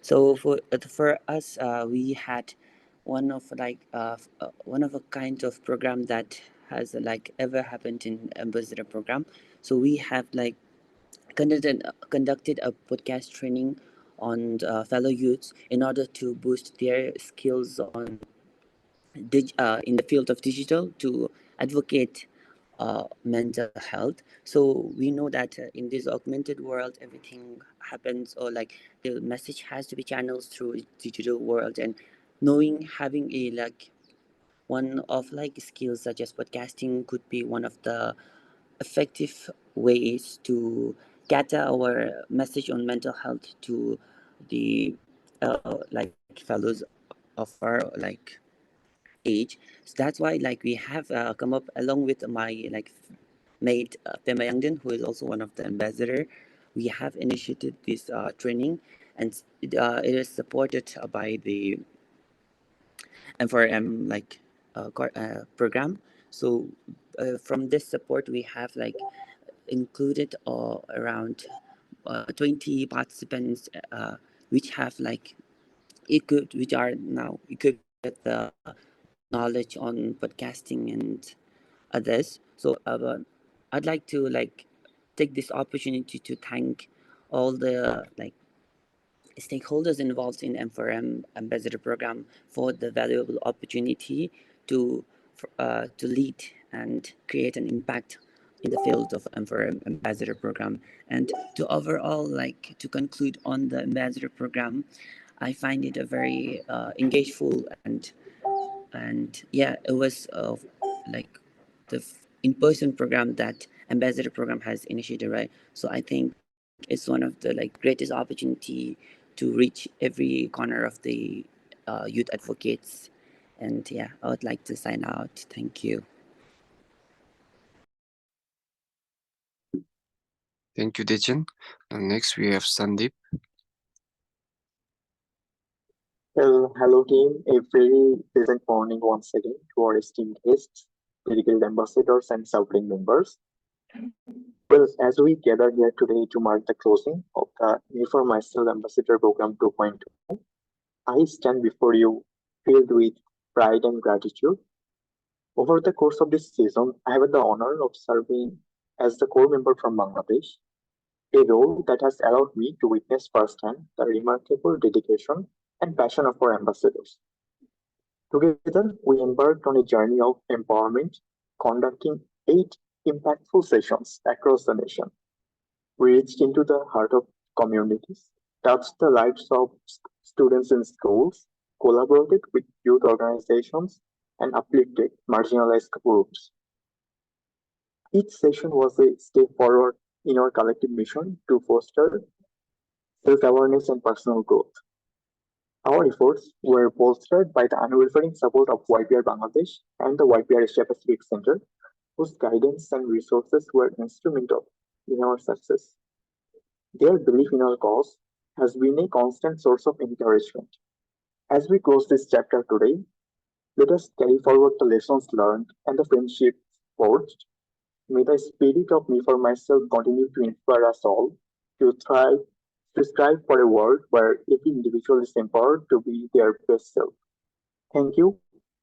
So for us, we had one of a kind of program that has ever happened in ambassador program. So we have conducted a podcast training on fellow youths in order to boost their skills on in the field of digital to advocate mental health. So we know that in this augmented world, everything happens, or the message has to be channeled through digital world, and having a one of skills such as podcasting could be one of the effective ways to gather our message on mental health to the fellows of our age. So that's why we have come up along with my mate Pema Yangden, who is also one of the ambassador. We have initiated this training, and it is supported by the M4M program. So from this support, we have included around 20 participants, which have which are now equipped with the knowledge on podcasting and others. So I'd like to take this opportunity to thank all the stakeholders involved in M4M ambassador program for the valuable opportunity to lead and create an impact in the field of M4M ambassador program. And to overall to conclude on the ambassador program, I find it a very engageful and yeah, it was the in-person program that ambassador program has initiated, right? So I think it's one of the greatest opportunity to reach every corner of the youth advocates. And yeah, I would like to sign out. Thank you. Thank you, Dejan. And next we have Sandeep. Well, hello team. A very pleasant morning once again to our esteemed guests, dedicated ambassadors and supporting members. Well, as we gather here today to mark the closing of the Me for Myself Ambassador Program 2.2, I stand before you filled with pride and gratitude. Over the course of this season, I have had the honor of serving as the core member from Bangladesh, a role that has allowed me to witness firsthand the remarkable dedication and passion of our ambassadors. Together, we embarked on a journey of empowerment, conducting 8 impactful sessions across the nation. We reached into the heart of communities, touched the lives of students in schools, collaborated with youth organizations, and uplifted marginalized groups. Each session was a step forward in our collective mission to foster self-awareness and personal growth. Our efforts were bolstered by the unwavering support of YPR Bangladesh and the YPR Asia Pacific Center, whose guidance and resources were instrumental in our success. Their belief in our cause has been a constant source of encouragement. As we close this chapter today, Let us carry forward the lessons learned and the friendship forged. May the spirit of me for myself continue to inspire us all to thrive, to strive for a world where every individual is empowered to be their best self. Thank you,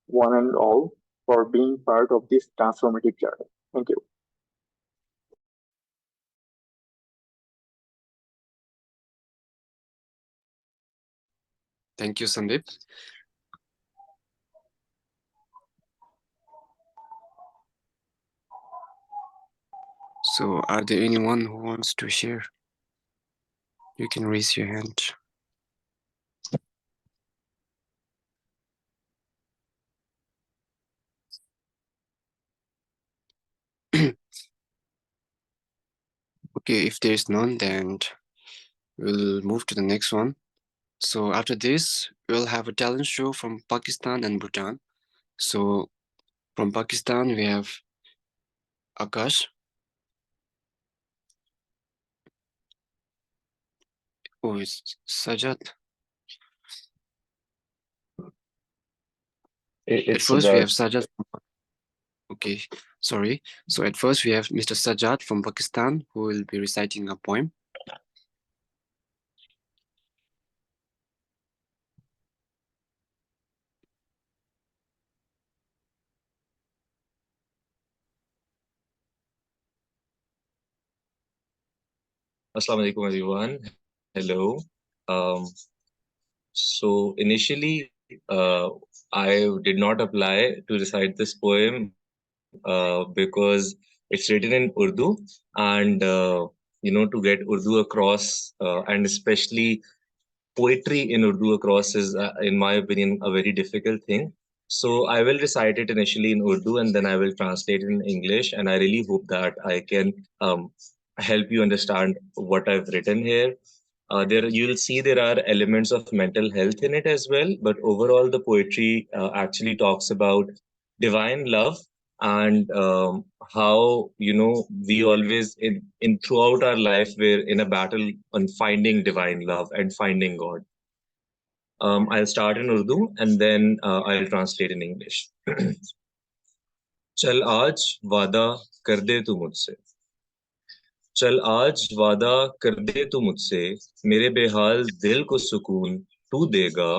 one and all, for being part of this transformative journey. Thank you. Thank you, Sandeep. So, are there anyone who wants to share? You can raise your hand. Okay, if there's none, then we'll move to the next one. So after this, we'll have a talent show from Pakistan and Bhutan. So from Pakistan, we have Akash. Oh, it's Sajad. At It's first, we have Sajad. Sajad. Okay, sorry. So at first, we have Mr. Sajad from Pakistan, who will be reciting a poem. Assalamu alaikum, everyone. Hello. So initially, I did not apply to recite this poem because it's written in Urdu, and to get Urdu across, and especially poetry in Urdu across is, in my opinion, a very difficult thing. So I will recite it initially in Urdu and then I will translate it in English. And I really hope that I can help you understand what I've written here. There you'll see there are elements of mental health in it as well, but overall the poetry actually talks about divine love and how we always in throughout our life we're in a battle on finding divine love and finding God. I'll start in Urdu and then I'll translate in English. चल आज वादा कर दे तू मुझसे चल आज वादा कर दे तू मुझसे मेरे बेहाल दिल को सुकून तू देगा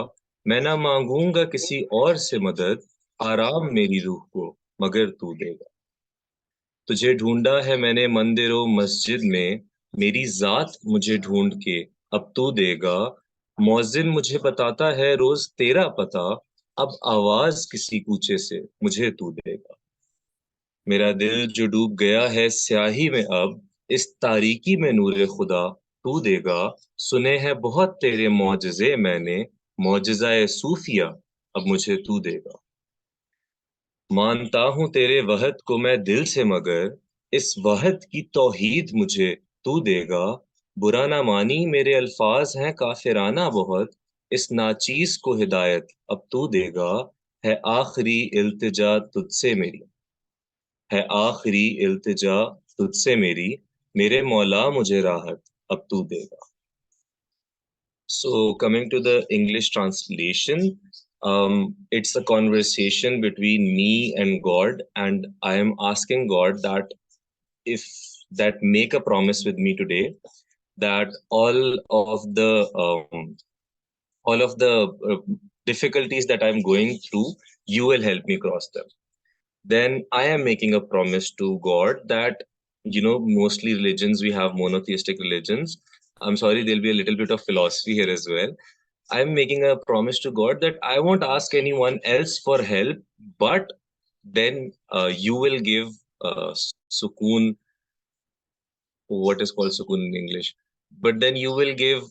मैं ना मांगूंगा किसी और से मदद आराम मेरी रूह को मगर तू देगा तुझे ढूंढा है मैंने मंदिरों मस्जिद में मेरी जात मुझे ढूंढ के अब तू देगा मौजिन मुझे बताता है रोज तेरा पता अब आवाज किसी कूचे से मुझे तू देगा मेरा दिल जो डूब गया है स्याही में अब इस तारीकी में नूरे खुदा तू देगा सुने हैं बहुत तेरे मौजज़े मैंने मौजज़ाए सूफिया अब मुझे तू देगा मानता हूँ तेरे वहद को मैं दिल से मगर इस वहद की तौहीद मुझे तू देगा बुरा ना मानी मेरे अल्फाज हैं काफिराना बहुत इस नाचीज को हिदायत अब तू देगा है आखिरी इल्तिजा तुझसे मेरी है आखिरी इल्तिजा तुझसे मेरी मेरे मौला मुझे राहत अब तू देगा So coming to the English translation, it's a conversation between me and God, and I am asking God that if that make a promise with me today that all of the difficulties that I'm going through, you will help me cross them. Then I am making a promise to God that, mostly religions, we have monotheistic religions. I'm sorry, there'll be a little bit of philosophy here as well. I'm making a promise to God that I won't ask anyone else for help, but then you will give sukoon, what is called sukoon in English, but then you will give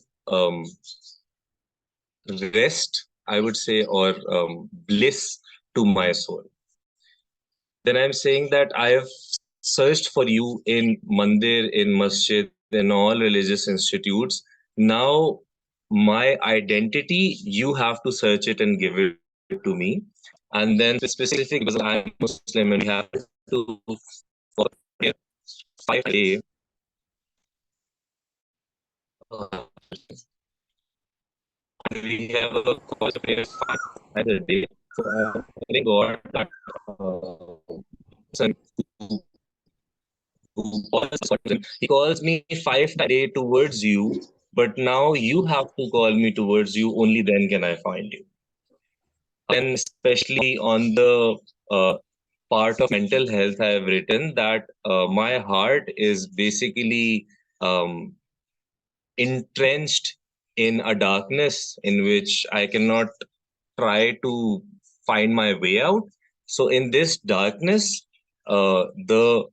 rest, I would say, or bliss to my soul. Then I'm saying that I have searched for you in mandir, in masjid, in all religious institutes. Now, my identity, you have to search it and give it to me. And then specific, because I'm Muslim and we have to follow 5 days. We have a cause of prayer 5 a day. So I'm telling God that son he calls me 5 times a day towards you, but now you have to call me towards you. Only then can I find you. And especially on the part of mental health, I have written that my heart is basically entrenched in a darkness in which I cannot try to find my way out. So in this darkness, the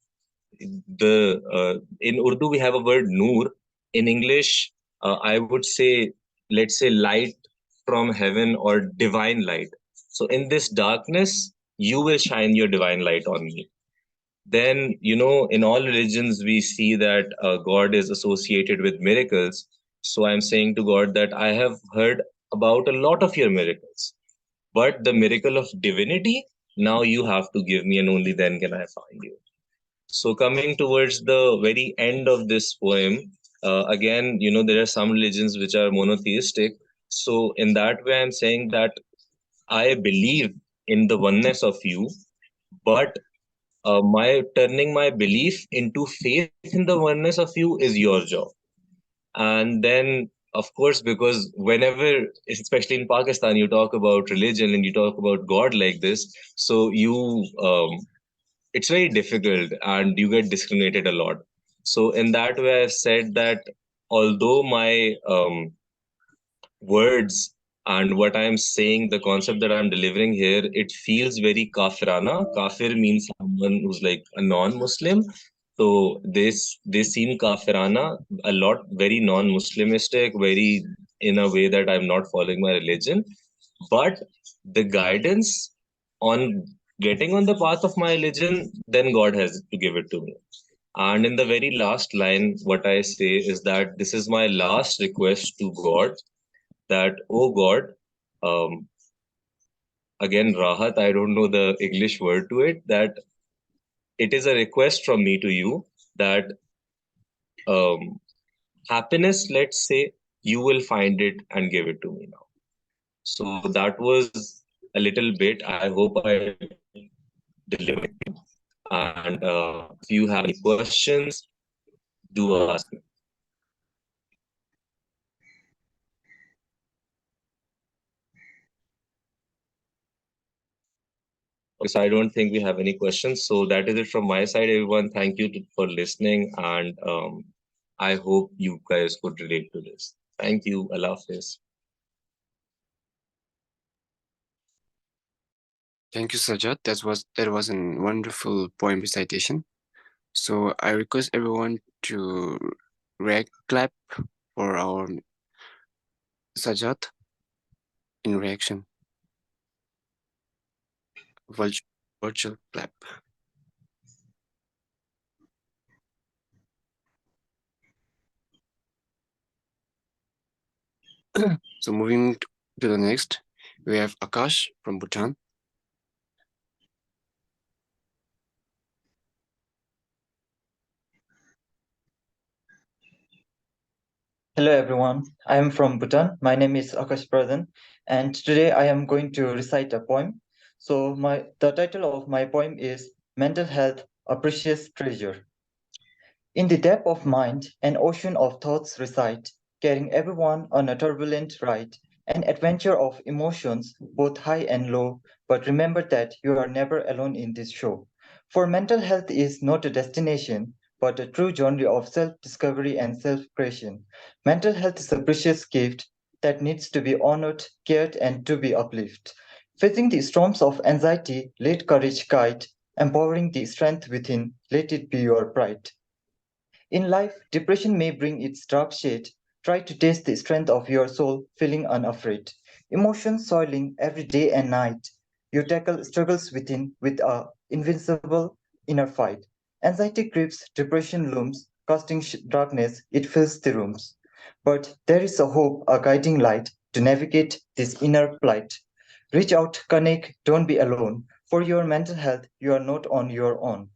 in Urdu we have a word noor. In English, I would say, let's say, light from heaven or divine light. So in this darkness, you will shine your divine light on me. Then, in all religions, we see that God is associated with miracles. So I'm saying to God that I have heard about a lot of your miracles, but the miracle of divinity, now you have to give me, and only then can I find you. So coming towards the very end of this poem, again, there are some religions which are monotheistic. So in that way, I'm saying that I believe in the oneness of you, but my turning my belief into faith in the oneness of you is your job. And then, of course, because whenever, especially in Pakistan, you talk about religion and you talk about God like this, so it's very difficult and you get discriminated a lot. So in that way, I've said that although my words and what I'm saying, the concept that I'm delivering here, it feels very kafirana. Kafir means someone who's like a non-Muslim. So they seem kafirana, a lot, very non-Muslimistic, very in a way that I'm not following my religion. But the guidance on getting on the path of my religion, then God has to give it to me. And in the very last line, what I say is that this is my last request to God, that, oh God, again, Rahat, I don't know the English word to it, that it is a request from me to you that happiness, let's say, you will find it and give it to me now. So that was a little bit. I hope I delivered. And if you have any questions, do ask me. So I don't think we have any questions. So that is it from my side, everyone. Thank you for listening. And I hope you guys could relate to this. Thank you. Allah Hafiz. Thank you, Sajjad. That was a wonderful poem recitation. So I request everyone to clap for our Sajjad in reaction. Virtual clap. So moving to the next, we have Akash from Bhutan. Hello everyone, I am from Bhutan. My name is Akash Pradhan, and today I am going to recite a poem. So the title of my poem is Mental Health, a Precious Treasure. In the depth of mind, an ocean of thoughts reside, carrying everyone on a turbulent ride, an adventure of emotions, both high and low. But remember that you are never alone in this show. For mental health is not a destination, but a true journey of self-discovery and self-creation. Mental health is a precious gift that needs to be honored, cared, and to be uplifted. Facing the storms of anxiety, let courage guide, empowering the strength within, let it be your pride. In life, depression may bring its dark shade. Try to taste the strength of your soul, feeling unafraid. Emotions soiling every day and night. You tackle struggles within with a invincible inner fight. Anxiety creeps, depression looms, casting darkness, it fills the rooms. But there is a hope, a guiding light to navigate this inner plight. Reach out, connect, don't be alone. For your mental health, you are not on your own.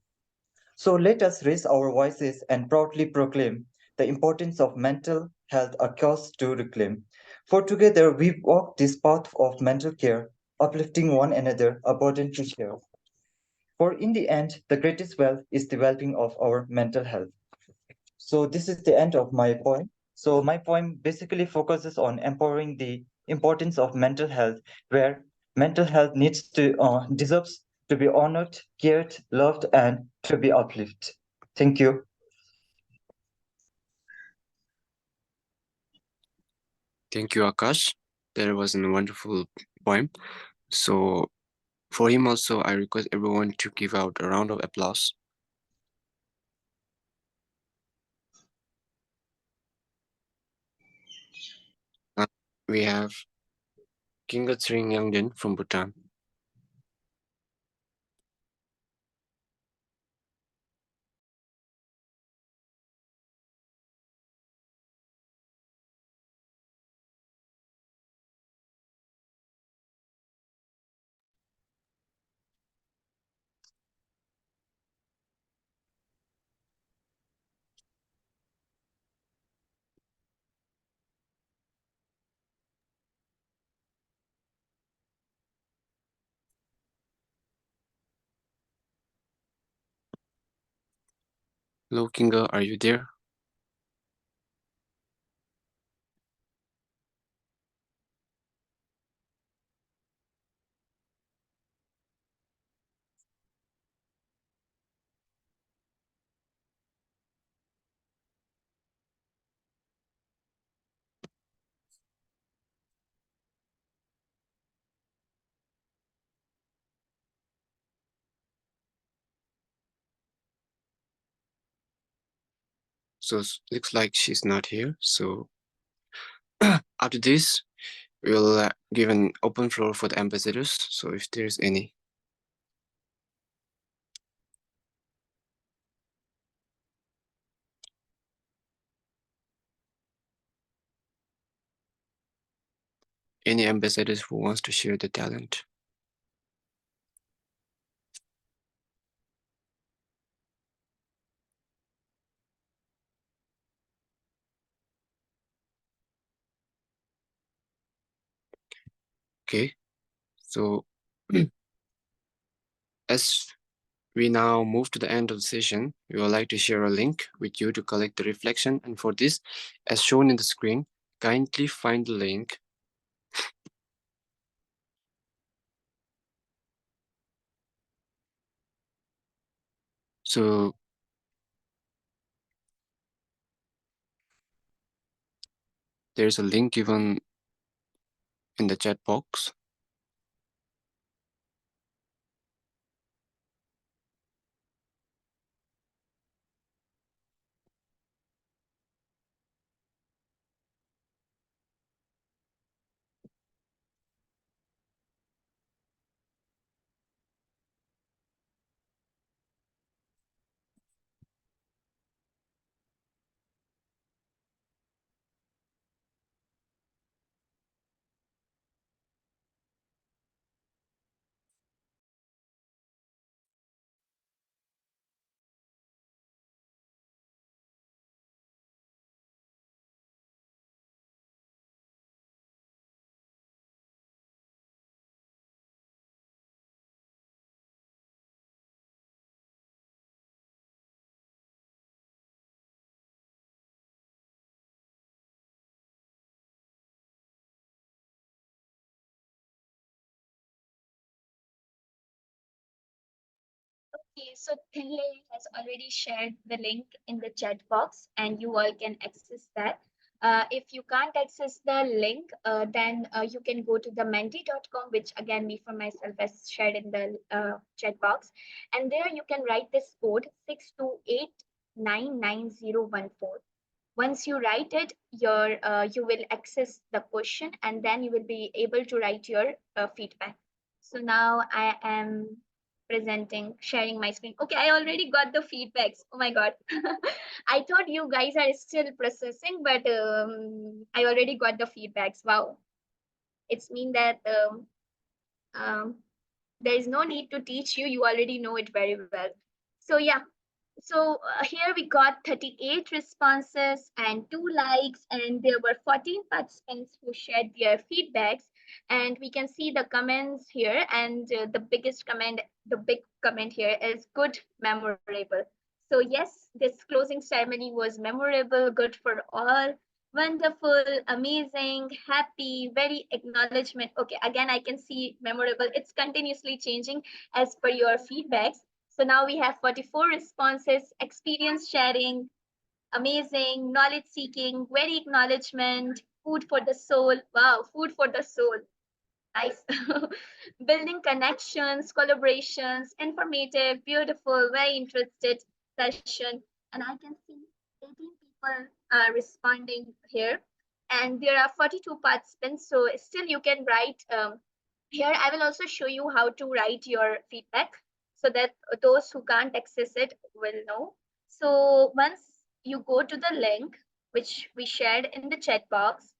So let us raise our voices and proudly proclaim the importance of mental health, a cause to reclaim. For together we walk this path of mental care, uplifting one another, a burden to share. For in the end, the greatest wealth is the well-being of our mental health. So this is the end of my poem. So my poem basically focuses on empowering the importance of mental health, where mental health deserves to be honored, cared, loved, and to be uplifted. Thank you. Thank you, Akash. That was a wonderful poem. So for him also, I request everyone to give out a round of applause. We have Kingatsring Yangden from Bhutan. Hello, Kinga, are you there? So looks like she's not here. So after this, we'll give an open floor for the ambassadors. So if there's any. Any ambassadors who wants to share the talent. Okay, so as we now move to the end of the session, we would like to share a link with you to collect the reflection. And for this, as shown in the screen, kindly find the link. So there's a link given in the chat box. Okay, so Thinley has already shared the link in the chat box and you all can access that. If you can't access the link, then you can go to the menti.com, which again, me for myself has shared in the chat box. And there you can write this code 628-99014. Once you write it, you will access the question and then you will be able to write your feedback. So now I am sharing my screen. Okay, I already got the feedbacks. Oh my God. I thought you guys are still processing, but I already got the feedbacks. Wow. It's mean that there is no need to teach you. You already know it very well. So yeah. So here we got 38 responses and 2 likes, and there were 14 participants who shared their feedbacks. And we can see the comments here, and the big comment here is good, memorable. So yes, this closing ceremony was memorable, good for all, wonderful, amazing, happy, very acknowledgement. Okay, again, I can see memorable. It's continuously changing as per your feedbacks. So now we have 44 responses, experience sharing, amazing, knowledge seeking, very acknowledgement, food for the soul. Wow, food for the soul. Nice. Building connections, collaborations, informative, beautiful, very interested session. And I can see 18 people are responding here. And there are 42 participants. So still you can write here. I will also show you how to write your feedback so that those who can't access it will know. So once you go to the link, which we shared in the chat box.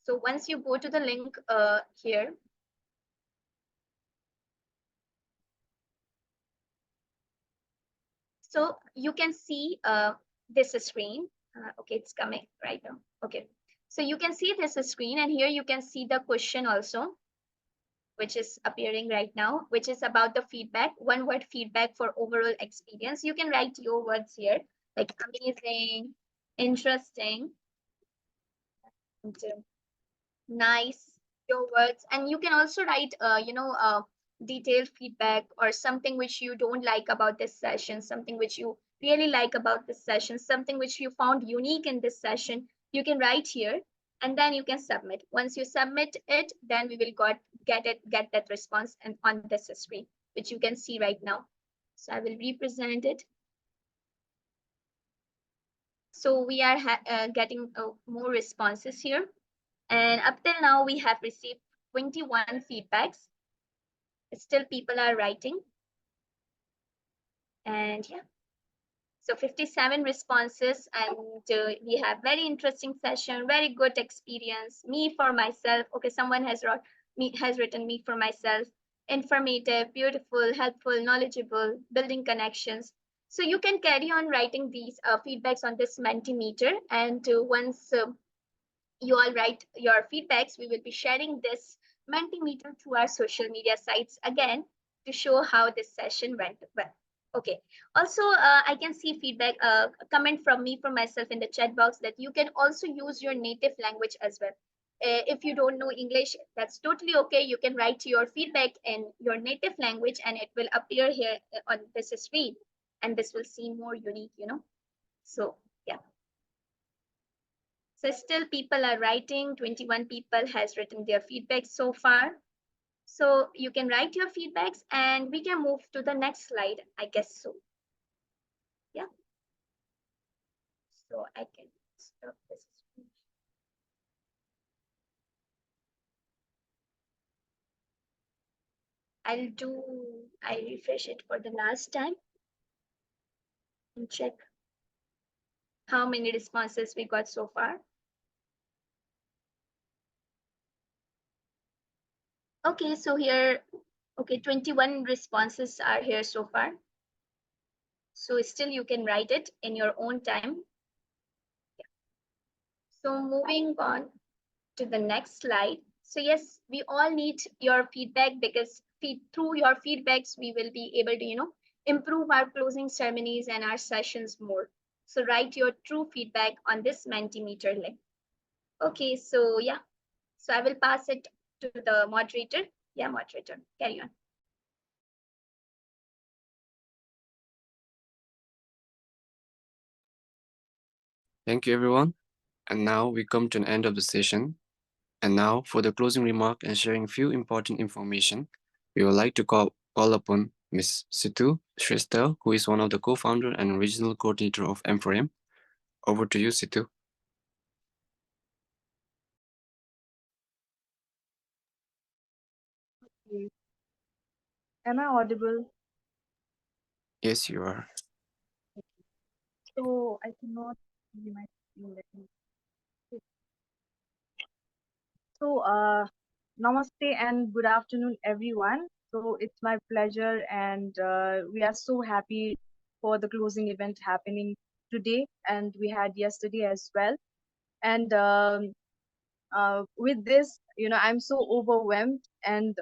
So once you go to the link here, so you can see this screen. Okay, it's coming right now. Okay, so you can see this screen, and here you can see the question also, which is appearing right now, which is about the feedback, one word feedback for overall experience. You can write your words here, like amazing, interesting, and, nice, your words. And you can also write detailed feedback or something which you don't like about this session, something which you really like about this session, something which you found unique in this session. You can write here, and then you can submit. Once you submit it, then we will get that response and on this screen, which you can see right now. So I will represent it. So we are getting more responses here. And up till now, we have received 21 feedbacks. Still people are writing. And yeah, so 57 responses, and we have very interesting session, very good experience. Me for myself. Okay, someone has written me for myself. Informative, beautiful, helpful, knowledgeable, building connections. So you can carry on writing these feedbacks on this Mentimeter, and once you all write your feedbacks, we will be sharing this Mentimeter to our social media sites again to show how this session went well. Okay. Also, I can see feedback, comment from me for myself in the chat box that you can also use your native language as well. If you don't know English, that's totally okay. You can write your feedback in your native language and it will appear here on this screen, and this will seem more unique, So yeah. So still people are writing, 21 people has written their feedback so far. So you can write your feedbacks and we can move to the next slide, I guess so. Yeah. So I can stop this. I'll refresh it for the last time and check how many responses we got so far. Okay, so here, okay, 21 responses are here so far. So still you can write it in your own time. Yeah. So moving on to the next slide. So yes, we all need your feedback because through your feedbacks, we will be able to, improve our closing ceremonies and our sessions more. So write your true feedback on this Mentimeter link. Okay, so yeah. So I will pass it to the moderator. Yeah, moderator, carry on. Thank you, everyone. And now we come to an end of the session. And now for the closing remark and sharing few important information, we would like to call upon Ms. Situ Shrestha, who is one of the co-founder and regional coordinator of M4M. Over to you, Situ. Am I audible? Yes, you are. So I cannot see my screen. Let me see. So namaste and good afternoon, everyone. So it's my pleasure, and we are so happy for the closing event happening today, and we had yesterday as well. And with this, I'm so overwhelmed, and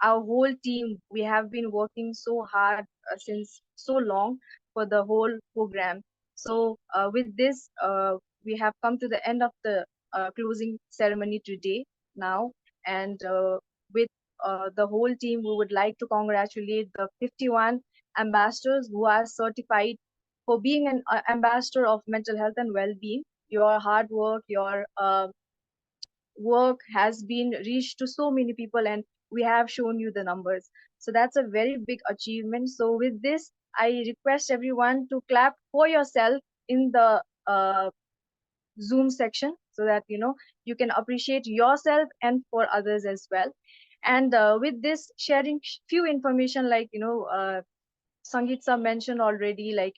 our whole team, we have been working so hard since so long for the whole program. So with this, we have come to the end of the closing ceremony today now, and with the whole team, we would like to congratulate the 51 ambassadors who are certified for being an ambassador of mental health and well-being. Your hard work, your work has been reached to so many people, and we have shown you the numbers. So that's a very big achievement. So with this, I request everyone to clap for yourself in the Zoom section, so that you can appreciate yourself and for others as well. And with this, sharing few information, like Sangeet sir mentioned already, like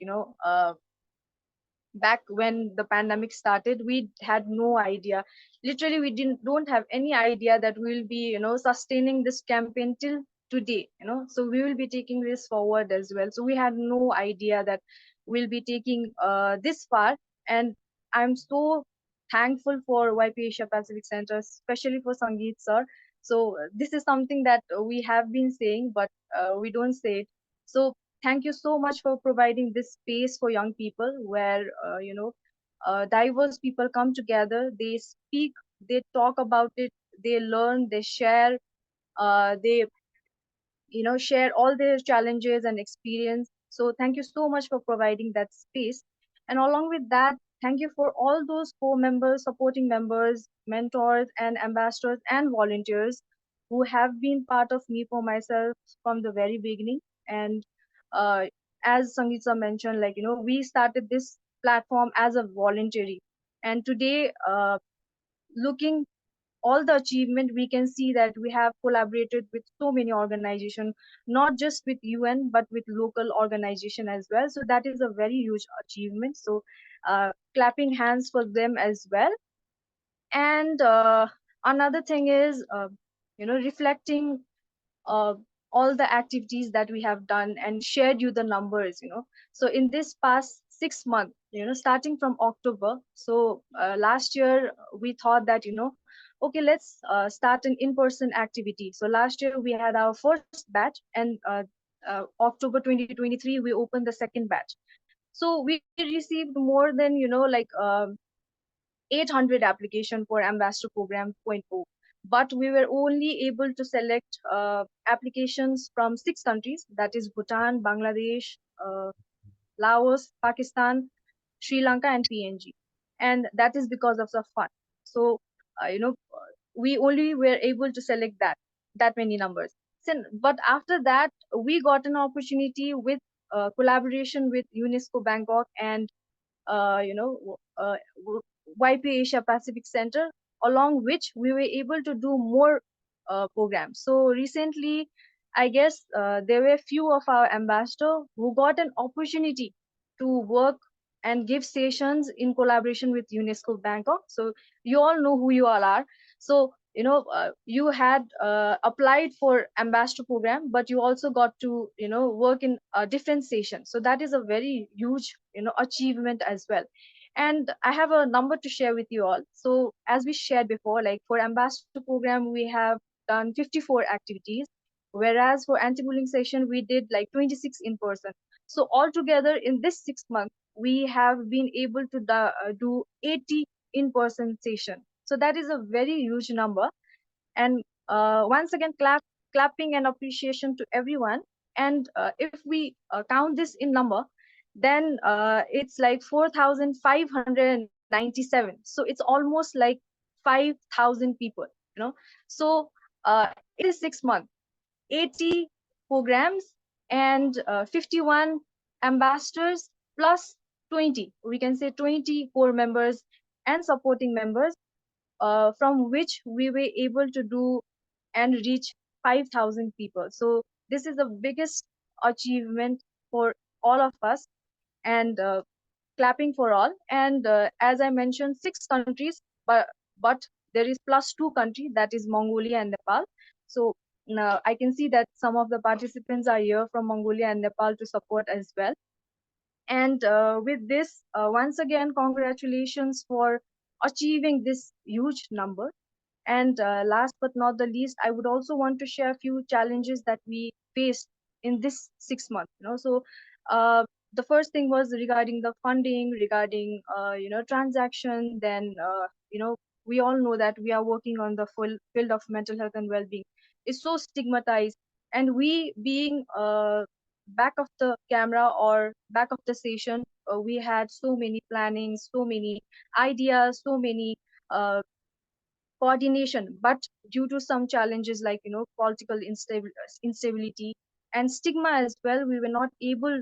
back when the pandemic started, we had no idea. Literally, we don't have any idea that we'll be sustaining this campaign till today. So we will be taking this forward as well. So we had no idea that we'll be taking this far. And I'm so thankful for YP Asia Pacific Center, especially for Sangeet sir. So this is something that we have been saying, but we don't say it. So thank you so much for providing this space for young people, where diverse people come together, they speak, they talk about it, they learn, they share, they share all their challenges and experience. So thank you so much for providing that space. And along with that, thank you for all those co-members, supporting members, mentors, and ambassadors and volunteers who have been part of Me for Myself from the very beginning. And as Sangeeta mentioned, we started this platform as a voluntary, and today, looking all the achievement, we can see that we have collaborated with so many organizations, not just with UN, but with local organization as well. So that is a very huge achievement. So clapping hands for them as well. And another thing is, reflecting all the activities that we have done and shared you the numbers. So in this past 6 months, starting from October, so last year we thought that okay, let's start an in-person activity. So last year we had our first batch, and October 2023 we opened the second batch. So we received more than 800 application for Ambassador Program 2.0, but we were only able to select applications from 6 countries, that is Bhutan, Bangladesh, Laos, Pakistan, Sri Lanka, and PNG. And that is because of the fund. So, we only were able to select that many numbers. But after that, we got an opportunity with collaboration with UNESCO Bangkok and YP Asia Pacific Center, along which we were able to do more programs. So recently, I guess there were few of our ambassadors who got an opportunity to work and give sessions in collaboration with UNESCO Bangkok. So you all know who you all are. So you had applied for ambassador program, but you also got to work in a different session. So that is a very huge achievement as well. And I have a number to share with you all. So as we shared before, like for ambassador program, we have done 54 activities, whereas for anti-bullying session, we did like 26 in person. So altogether in this 6 months, we have been able to do 80 in-person session. So that is a very huge number. And once again, clapping and appreciation to everyone. And if we count this in number, then it's like 4,597. So it's almost like 5,000 people, So it is 6 months, 80 programs, and 51 ambassadors plus 20, we can say 20 core members and supporting members, from which we were able to do and reach 5,000 people. So this is the biggest achievement for all of us, and clapping for all. And as I mentioned, 6 countries, but there is +2 country, that is Mongolia and Nepal. So now I can see that some of the participants are here from Mongolia and Nepal to support as well. And with this, once again, congratulations for achieving this huge number. And last but not the least, I would also want to share a few challenges that we faced in this 6 months. So the first thing was regarding the funding, regarding transaction. Then we all know that we are working on the full field of mental health and well-being. It's so stigmatized, and we being back of the camera or back of the session, we had so many plannings, so many ideas, so many coordination, but due to some challenges like political instability and stigma as well, we were not able.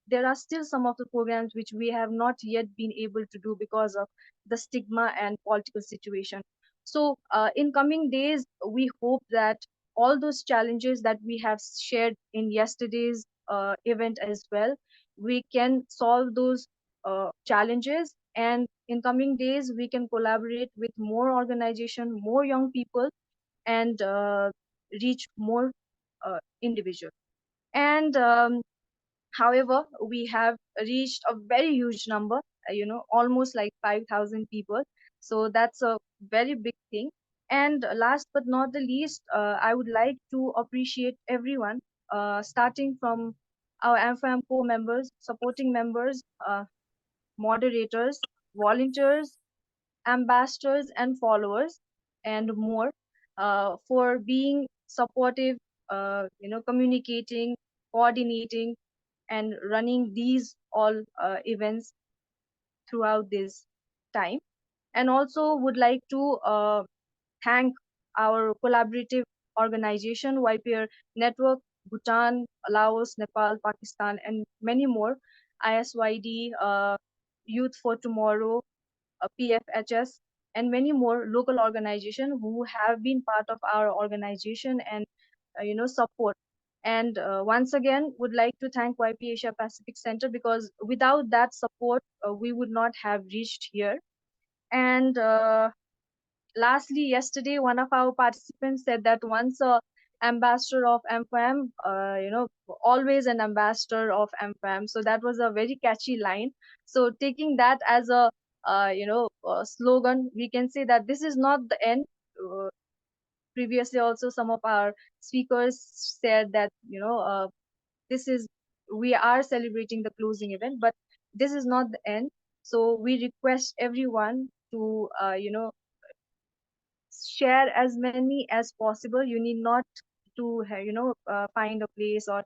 There are still some of the programs which we have not yet been able to do because of the stigma and political situation. So in coming days, we hope that all those challenges that we have shared in yesterday's event as well, we can solve those challenges, and in coming days we can collaborate with more organization, more young people, and reach more individuals. And however, we have reached a very huge number, almost like 5,000 people. So that's a very big thing. And last but not the least, I would like to appreciate everyone, starting from our AMFAM core members, supporting members, moderators, volunteers, ambassadors, and followers, and more, for being supportive, communicating, coordinating, and running these all events throughout this time. And also would like to thank our collaborative organization, YPR Network, Bhutan, Laos, Nepal, Pakistan, and many more, ISYD, Youth for Tomorrow, PFHS, and many more local organizations who have been part of our organization and support. And once again, would like to thank YP Asia Pacific Center, because without that support, we would not have reached here. And lastly, yesterday, one of our participants said that once a ambassador of AMFAM, always an ambassador of AMFAM. So that was a very catchy line. So taking that as a slogan, we can say that this is not the end. Previously, also some of our speakers said that this is, we are celebrating the closing event, but this is not the end. So we request everyone to share as many as possible. You need not to find a place or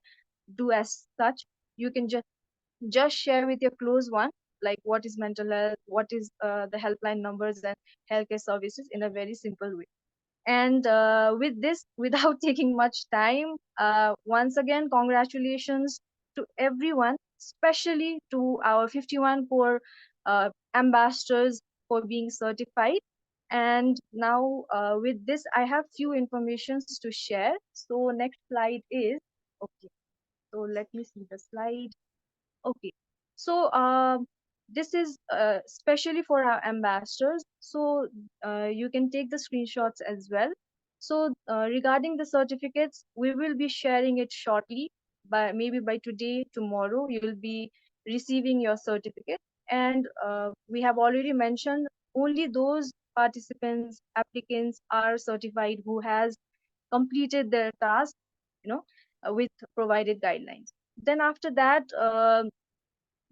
do as such. You can just share with your close one, like what is mental health, what is the helpline numbers and healthcare services, in a very simple way. And with this, without taking much time, once again, congratulations to everyone, especially to our 51 core ambassadors for being certified. And now with this, I have few informations to share. So next slide is, okay. So let me see the slide. Okay. So this is especially for our ambassadors. So you can take the screenshots as well. So regarding the certificates, we will be sharing it shortly. Maybe by today, tomorrow, you will be receiving your certificate. And we have already mentioned only those participants, applicants are certified who has completed their task, with provided guidelines. Then after that,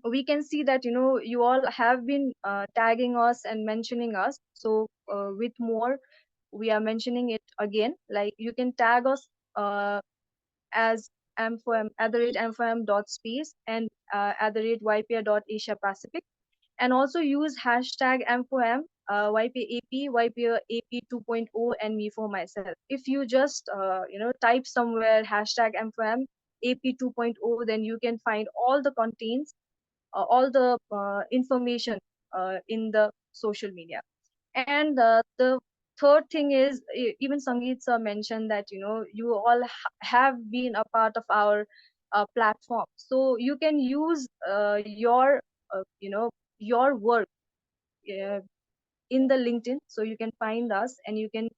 we can see that you all have been tagging us and mentioning us. So with more, we are mentioning it again. Like you can tag us as @amfam @amfam.space and @ypa.asia pacific, and also use hashtag #amfam, YPAP, YPAP 2.0, and me for myself. If you just type somewhere hashtag #amfam AP 2.0, then you can find all the contents, all the information in the social media. And the third thing is, even Sangeet sir mentioned that you all have been a part of our platform, so you can use your work in the LinkedIn. So you can find us and you can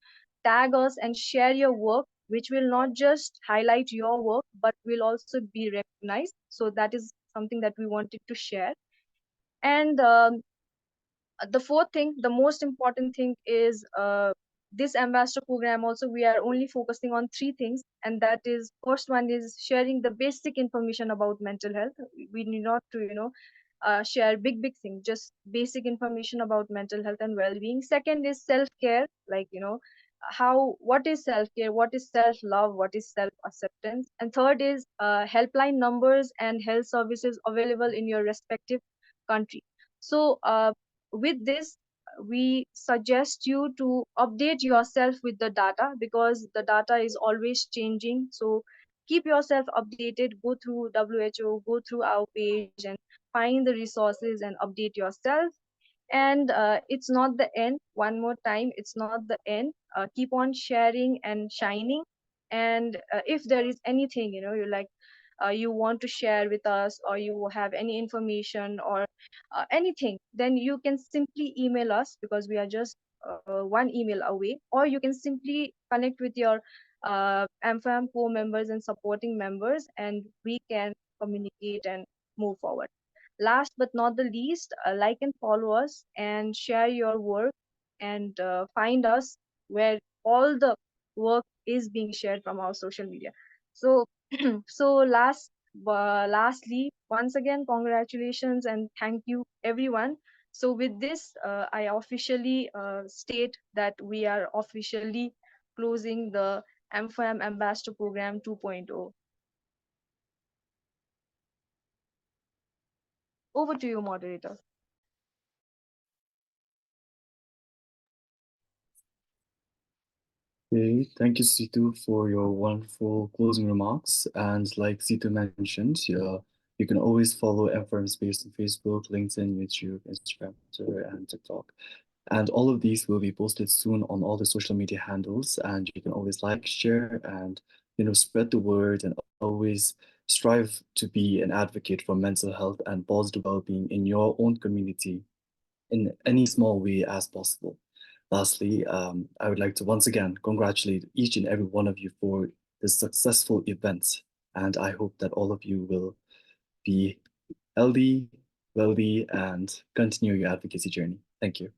tag us and share your work, which will not just highlight your work, but will also be recognized. So that is something that we wanted to share. And the fourth thing, the most important thing is this ambassador program also, we are only focusing on 3 things, and that is, first one is sharing the basic information about mental health. We need not to share big things, just basic information about mental health and well-being. Second is self-care, like what is self-care, what is self-love, what is self-acceptance. And third is helpline numbers and health services available in your respective country. So with this, we suggest you to update yourself with the data, because the data is always changing. So keep yourself updated, go through WHO, go through our page and find the resources and update yourself. And it's not the end. One more time, it's not the end. Keep on sharing and shining. And if there is anything you like, you want to share with us, or you have any information or anything, then you can simply email us, because we are just one email away. Or you can simply connect with your AMFAM core members and supporting members, and we can communicate and move forward. Last but not the least, like and follow us and share your work, and find us where all the work is being shared from our social media. So lastly, once again, congratulations and thank you everyone. So with this, I officially state that we are officially closing the AMFAM Ambassador Program 2.0. Over to you, moderator. Okay, thank you, Situ, for your wonderful closing remarks. And like Situ mentioned, you can always follow M4M Space on Facebook, LinkedIn, YouTube, Instagram, Twitter, and TikTok. And all of these will be posted soon on all the social media handles. And you can always like, share, and spread the word, and always strive to be an advocate for mental health and positive well-being in your own community in any small way as possible. Lastly, I would like to once again congratulate each and every one of you for this successful event. And I hope that all of you will be healthy, wealthy, and continue your advocacy journey. Thank you.